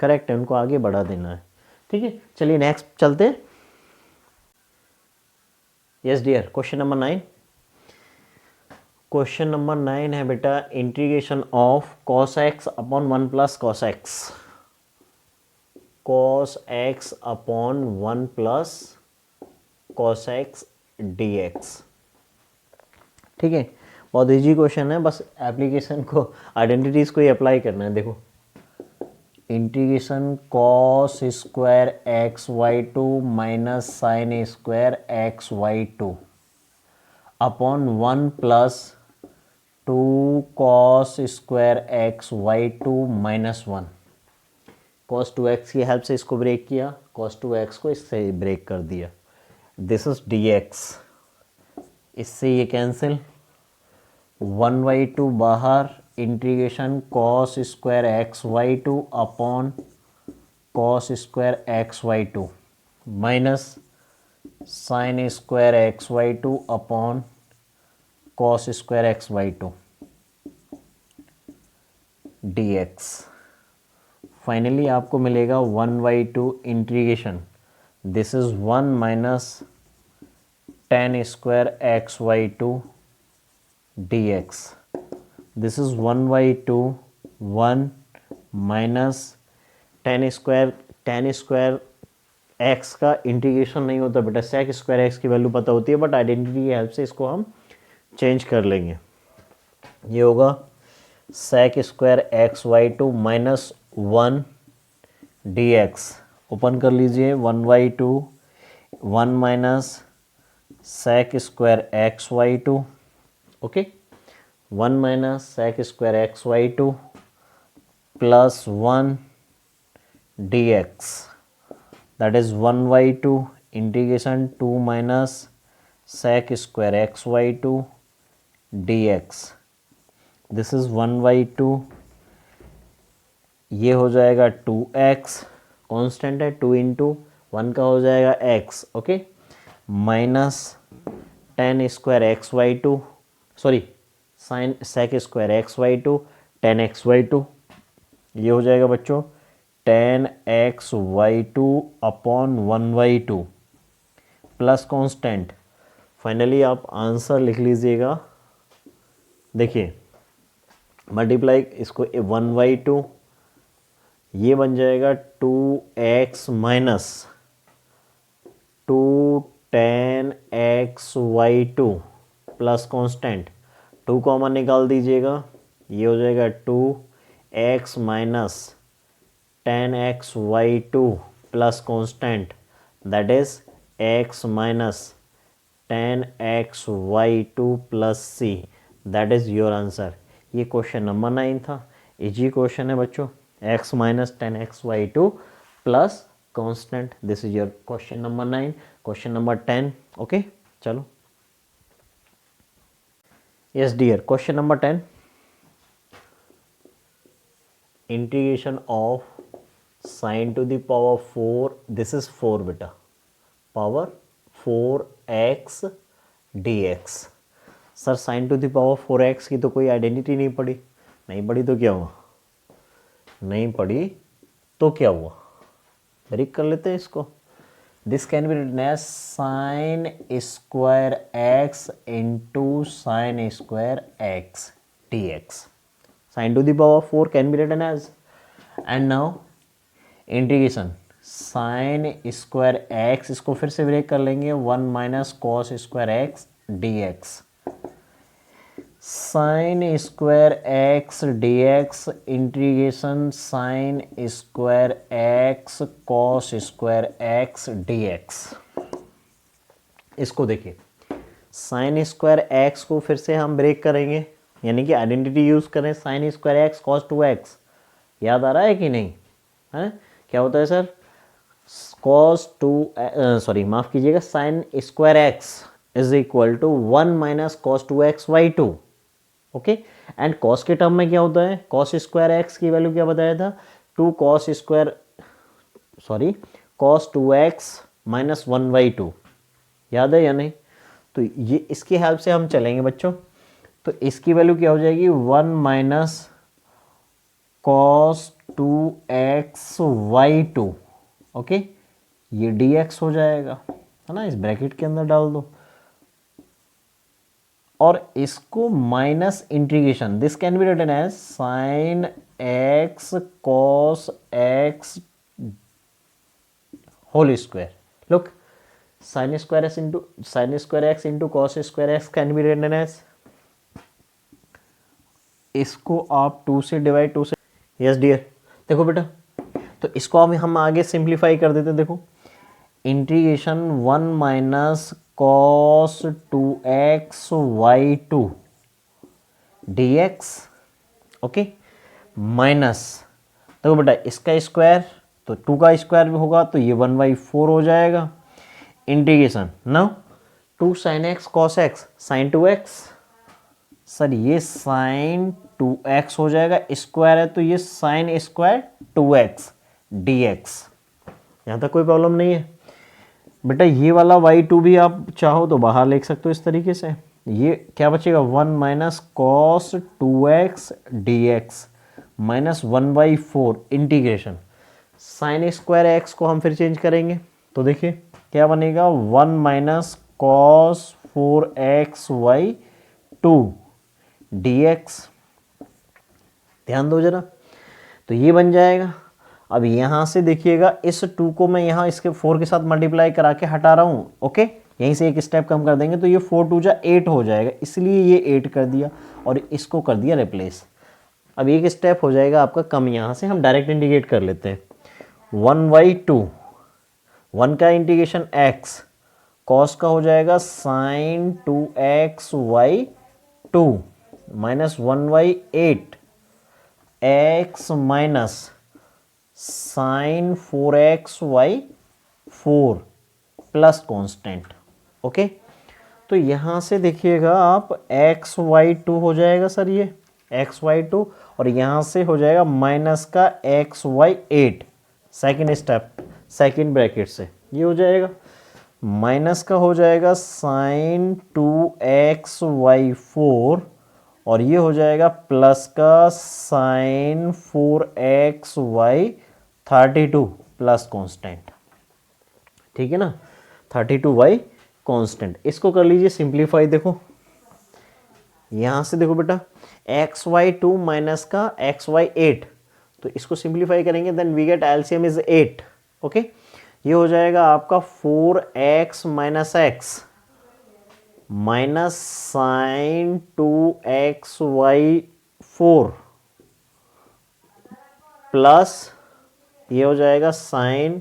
करेक्ट है, उनको आगे बढ़ा देना है। ठीक है चलिए नेक्स्ट चलते हैं। Yes dear, question number 9। Question number 9 है बेटा integration of cos x upon 1 plus cos x, cos x upon 1 plus cos x dx। ठीक है बहुत इजी क्वेश्चन है, बस एप्लीकेशन को आइडेंटिटीज को ही अप्लाई करना है। देखो integration cos square x Y 2 minus sine square x Y 2 upon 1 plus 2 cos square x Y 2 minus 1। cos 2x की हेल्प से इसको ब्रेक किया, cos 2x को इससे ब्रेक कर दिया, दिस इज dx। इससे ये कैंसिल, 1/2 बाहर, integration cos square x Y 2 upon cos square x Y 2 minus sine square x Y 2 upon cos square x Y 2 dx। Finally आपको मिलेगा 1/2 integration, this is 1 minus tan square x Y 2 dx। This is 1/2 1 minus tan square x का integration नहीं होता बेटा, sec square x की value पता होती है, बट आइडेंटिटी की हेल्प से इसको हम चेंज कर लेंगे। ये होगा sec square x Y 2 minus 1 dx। Open कर लीजिए 1/2 1 minus sec square x Y 2, okay 1 minus sec square x Y 2 plus 1 dx, that is 1/2 integration 2 minus sec square x Y 2 dx। This is 1/2, ये हो जाएगा 2x, constant है 2 into 1 का हो जाएगा x, okay minus tan square x Y 2, sorry sine sec square x Y 2 tan x Y 2, ये हो जाएगा बच्चों tan x Y 2 upon 1/2 plus constant. Finally आप आंसर लिख लीजिएगा, देखिए मल्टीप्लाई इसको 1/2, ये बन जाएगा 2x minus 2 tan x Y 2 plus constant, 2 common निकाल दीजिएगा, ये हो जाएगा 2x minus 10xy2 plus constant, that is x minus 10xy2 plus c, that is your answer। ये क्वेश्चन नंबर 9 था, इजी क्वेश्चन है बच्चों। x minus 10xy2 plus constant, this is your question number 9। Question number 10, okay चलो। Yes dear, question number 10, integration of sine to the power 4, this is 4 बेटा, power 4x dx। Sir sine to the power 4x की तो कोई identity नहीं पड़ी। नहीं पड़ी तो क्या हुआ? नहीं पड़ी तो क्या हुआ? ब्रेक कर लेते हैं इसको। This can be written as sine square x into sine square x dx। Sine to the power 4 can be written as, and now integration sine square x, इसको फिर से ब्रेक कर लेंगे, 1 minus cos square x dx। Sine square x dx integration sine square x cos square x dx। इसको देखिए, sign square x को फिर से हम ब्रेक करेंगे, यानी कि आइडेंटिटी यूज करें, sign square x cos 2x। याद आ रहा है कि नहीं? है क्या होता है सर? कॉस 2, सॉरी माफ कीजिएगा, sine square x is equal to 1 minus cos 2x/2। Okay, and cos के टर्म में क्या होता है? कॉस स्क्वायर एक्स की वैल्यू क्या बताया था? 2 cos square, sorry cos 2x minus 1/2। याद है या नहीं? तो ये इसकी हेल्प से हम चलेंगे बच्चों। तो इसकी वैल्यू क्या हो जाएगी? 1 माइनस कॉस 2x/2। ओके, ये dx हो जाएगा, है ना, इस ब्रैकेट के अंदर डाल दो, और इसको minus integration, this can be written as sine x cos x whole square. Look, sine square x into cos square x can be written as, इसको आप 2 से डिवाइड, 2 से, यस डियर। देखो बेटा, तो इसको हम आगे सिंप्लीफाई कर देते हैं। देखो, integration 1 minus cos 2x/2 dx। Okay, minus, देखो बेटा इसका स्क्वायर, तो 2 का स्क्वायर भी होगा तो ये 1/4 हो जाएगा। Integration now 2 sine x cos x, sine 2x, sir ये साइन 2x हो जाएगा, स्क्वायर है तो ये साइन स्क्वायर 2x dx। यहाँ तक कोई प्रॉब्लम नहीं है बेटा। ये वाला y2 भी आप चाहो तो बाहर लिख सकते हो इस तरीके से। ये क्या बचेगा? 1 minus cos 2x dx minus 1/4 integration sine square x को हम फिर चेंज करेंगे, तो देखिए क्या बनेगा? 1 माइनस कॉस 4x/2 dx। ध्यान दो जरा, तो ये बन जाएगा। अब यहाँ से देखिएगा, इस 2 को मैं यहाँ इसके 4 के साथ मल्टीप्लाई करा के हटा रहा हूँ। ओके, यहीं से एक स्टेप कम कर देंगे तो ये 4 2 जा 8 हो जाएगा, इसलिए ये 8 कर दिया और इसको कर दिया रिप्लेस। अब एक स्टेप हो जाएगा आपका कम, यहाँ से हम डायरेक्ट इंटीग्रेट कर लेते हैं। 1/2, 1 का इंटीग्रेशन x, कॉस का हो जाएगा sine 2x/2 minus 1/8 x minus sine 4x/4 plus constant. Okay, तो यहाँ से देखिएगा आप x/2 हो जाएगा सर, ये x/2, और यहाँ से हो जाएगा माइनस का x/8, second step, second bracket से ये हो जाएगा, माइनस का हो जाएगा साइन 2x/4, और ये हो जाएगा प्लस का साइन 4x/32 प्लस कांस्टेंट। ठीक है ना, 32y कांस्टेंट। इसको कर लीजिए सिंप्लीफाई। देखो यहाँ से देखो बेटा, x/2 माइनस का x/8, तो इसको सिंप्लीफाई करेंगे, then we get LCM is 8। Okay, ये हो जाएगा आपका 4x minus x minus sine 2x/4 plus ये हो जाएगा साइन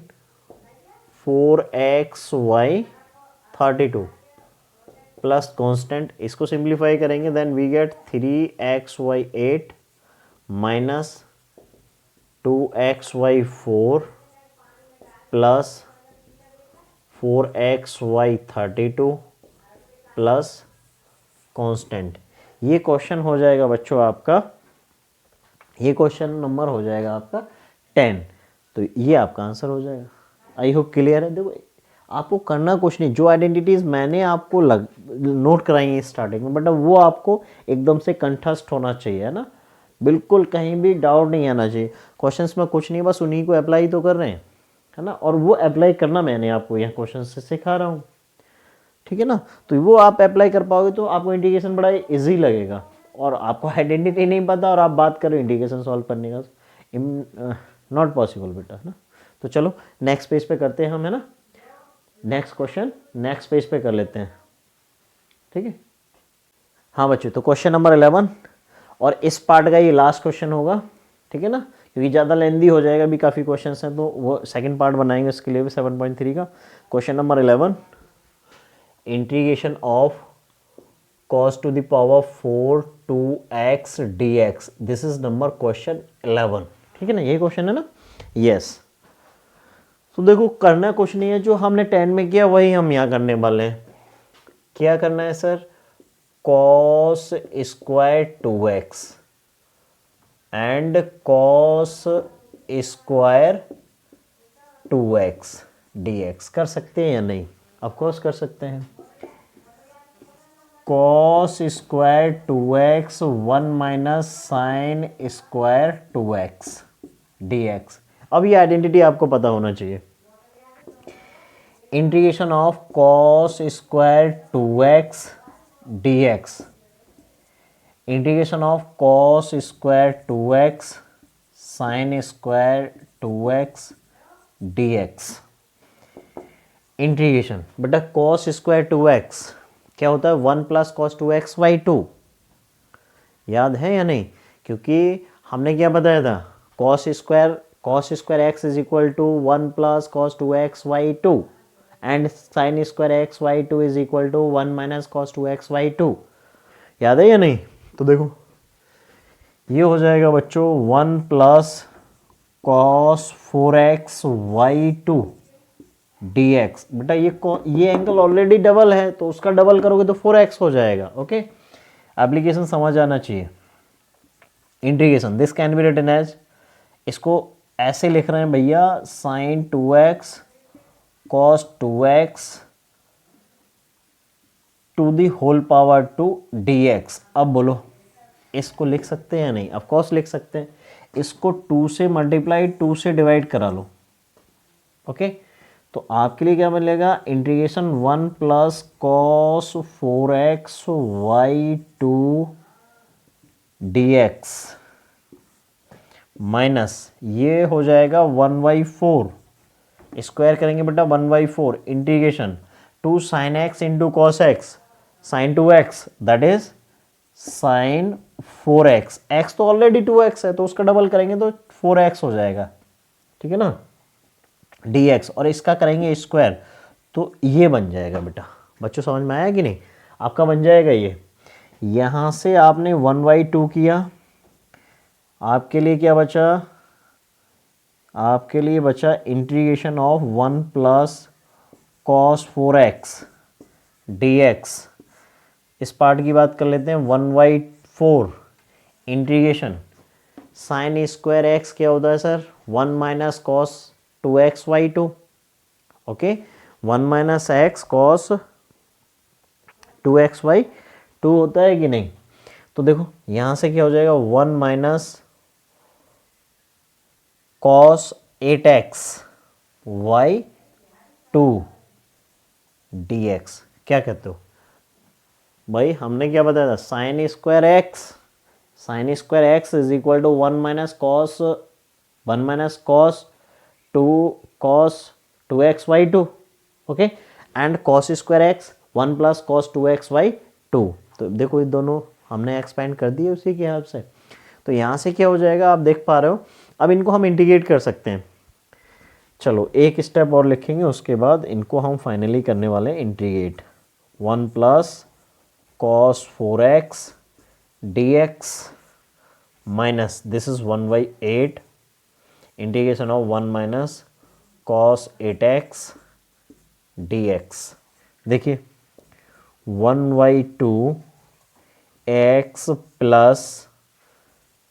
4xy 32 प्लस कांस्टेंट, इसको सिंप्लीफाई करेंगे then we get 3xy 8 minus 2xy 4 plus 4xy 32 plus constant. ये क्वेश्चन हो जाएगा बच्चों आपका, ये क्वेश्चन नंबर हो जाएगा आपका 10। तो ये आपका आंसर हो जाएगा। आई होप क्लियर है। देखो आपको करना कुछ नहीं, जो आइडेंटिटीज मैंने आपको नोट कराई है स्टार्टिंग में, बट वो आपको एकदम से कंठस्थ होना चाहिए, है ना, बिल्कुल कहीं भी डाउट नहीं आना चाहिए। क्वेश्चंस में कुछ नहीं, बस उन्हीं को अप्लाई तो कर रहे हैं, है ना, और वो अप्लाई करना मैंने आपको यहाँ क्वेश्चन से सिखा रहा हूँ, ठीक है ना। तो वो आप अप्लाई कर पाओगे तो आपको इंटीग्रेशन बड़ा ईजी लगेगा। और आपको आइडेंटिटी नहीं पता और आप बात करो इंटीग्रेशन सॉल्व करने का, नॉट पॉसिबल बेटा, है ना। तो चलो नेक्स्ट पेज पे करते हैं हम, है ना, नेक्स्ट क्वेश्चन नेक्स्ट पेज पे कर लेते हैं, ठीक है। हाँ बच्चों, तो क्वेश्चन नंबर 11 और इस पार्ट का ये लास्ट क्वेश्चन होगा, ठीक है ना, क्योंकि ज़्यादा लेंदी हो जाएगा, भी काफ़ी क्वेश्चन हैं, तो वो सेकंड पार्ट बनाएंगे उसके लिए भी 7.3 का। Question number 11, integration of cos to the power 4 2x dx, this is number question 11, ठीक है ना, ये क्वेश्चन है ना, यस। तो देखो करना कुछ नहीं है, जो हमने 10 में किया वही हम यहाँ करने वाले हैं। क्या करना है sir, cos square 2x and cos square 2x dx कर सकते हैं या नहीं, ऑफकोर्स कर सकते हैं। cos square 2x 1 minus sine square 2x dx। अब ये आइडेंटिटी आपको पता होना चाहिए। Integration of cos square 2x dx, integration of cos square 2x sign square 2x dx। Integration बेटा cos स्क्वायर 2x क्या होता है, 1 प्लस कॉस 2x बाई 2, याद है या नहीं, क्योंकि हमने क्या बताया था, cos square x is equal to 1 plus cos 2x by 2 and sine square x by 2 is equal to 1 minus cos 2x by 2, याद है या नहीं। तो देखो ये हो जाएगा बच्चों 1 plus cos 4x by 2 dx। बेटा ये एंगल ऑलरेडी डबल है, तो उसका डबल करोगे तो 4x हो जाएगा। ओके, एप्लीकेशन समझ आना चाहिए। Integration this can be written as, इसको ऐसे लिख रहे हैं भैया, sine 2x cos 2x to the whole power 2 dx। अब बोलो इसको लिख सकते हैं या नहीं, ऑफ कोर्स लिख सकते हैं। इसको 2 से मल्टीप्लाई 2 से डिवाइड करा लो, ओके। तो आपके लिए क्या मिलेगा, integration 1 plus cos 4x y 2 dx minus ये हो जाएगा 1/4, स्क्वायर करेंगे बेटा 1/4 integration 2 sine x into cos x sine 2x that is sine 4x। x तो ऑलरेडी 2x है, तो उसका डबल करेंगे तो 4x हो जाएगा, ठीक है ना, dx, और इसका करेंगे स्क्वायर तो ये बन जाएगा। बेटा बच्चों समझ में आया कि नहीं, आपका बन जाएगा ये। यहाँ से आपने 1/2 किया, आपके लिए क्या बचा, आपके लिए बचा integration of 1 plus cos 4x dx। इस पार्ट की बात कर लेते हैं, 1/4 इंटीग्रेशन साइन स्क्वायर x क्या होता है sir, 1 minus cos 2x by 2, okay, 1 minus x cos 2x by 2 होता है कि नहीं। तो देखो यहां से क्या हो जाएगा, 1 minus cos 8x Y 2 dx। क्या कहते हो भाई, हमने क्या बताया था, sine square x is equal to 1 minus cos 2 cos 2x by 2, okay, and cos square x 1 plus cos 2x by 2। तो देखो ये दोनों हमने एक्सपेंड कर दिए उसी के हिसाब से। तो यहाँ से क्या हो जाएगा, आप देख पा रहे हो। अब इनको हम इंटीग्रेट कर सकते हैं, चलो एक स्टेप और लिखेंगे, उसके बाद इनको हम फाइनली करने वाले हैं integrate. 1 plus cos 4x dx minus this is 1/8 integration of 1 minus cos 8x dx। देखिए 1/2 x plus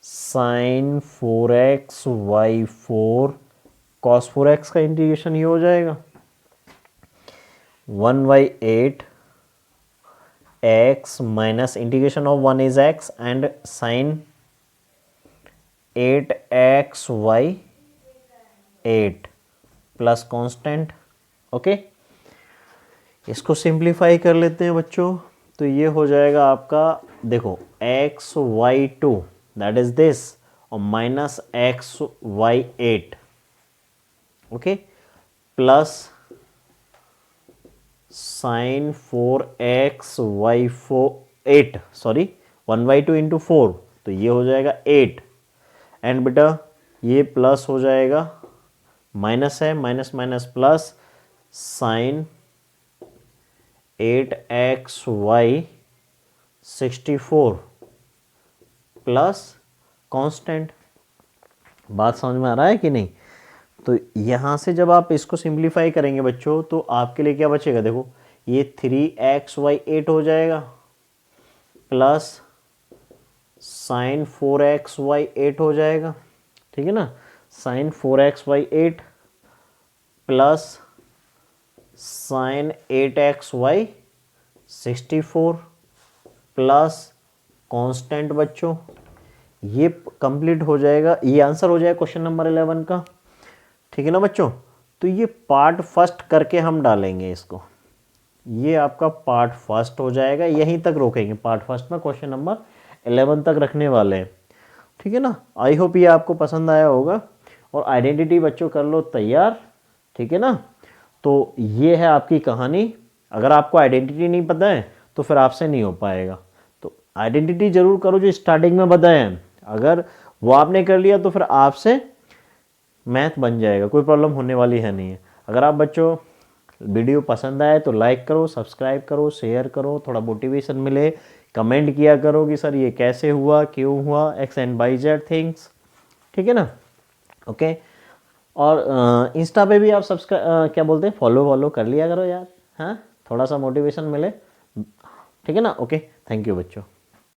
sine 4x y4 cos 4x का इंटीग्रेशन ये हो जाएगा 1/8 x minus integration of 1 is x and sine 8x y8 plus constant. Okay, इसको simplify कर लेते हैं बच्चों, तो ये हो जाएगा आपका, देखो xy2 दैट इज दिस और minus xy8 okay plus sine 4x y8 sorry 1/2 into 4 तो ये हो जाएगा 8 एंड बेटा ये प्लस हो जाएगा, माइनस है, minus minus plus sine 8xy64 plus constant. बात समझ में आ रहा है कि नहीं? तो यहाँ से जब आप इसको सिंप्लीफाई करेंगे बच्चों तो आपके लिए क्या बचेगा, देखो ये 3xy8 हो जाएगा प्लस साइन 4xy8 हो जाएगा, ठीक है ना, साइन 4xy8 plus sine 8xy64 plus constant बच्चों। ये कंप्लीट हो जाएगा, ये आंसर हो जाएगा क्वेश्चन नंबर 11 का, ठीक है ना बच्चों। तो ये पार्ट फर्स्ट करके हम डालेंगे इसको, ये आपका पार्ट फर्स्ट हो जाएगा, यहीं तक रोकेंगे, पार्ट फर्स्ट में क्वेश्चन नंबर 11 तक रखने वाले हैं, ठीक है ना। आई होप ये आपको पसंद आया होगा और आइडेंटिटी बच्चों कर लो तैयार, ठीक है ना। तो ये है आपकी कहानी। अगर आपको आइडेंटिटी नहीं पता है तो फिर आपसे नहीं हो पाएगा, तो आइडेंटिटी जरूर करो जो स्टार्टिंग में बताया है, अगर वो आपने कर लिया तो फिर आपसे मैथ बन जाएगा, कोई प्रॉब्लम होने वाली है नहीं है। अगर आप बच्चों वीडियो पसंद आए तो लाइक करो, सब्सक्राइब करो, शेयर करो, थोड़ा मोटिवेशन मिले, कमेंट किया करो कि सर ये कैसे हुआ, क्यों हुआ, x and y z things, ठीक है ना। ओके, और इंस्टा पे भी आप सब्सक्राइब क्या बोलते हैं, फॉलो कर लिया करो यार, हाँ, थोड़ा सा मोटिवेशन मिले, ठीक है ना। ओके, थैंक यू बच्चों।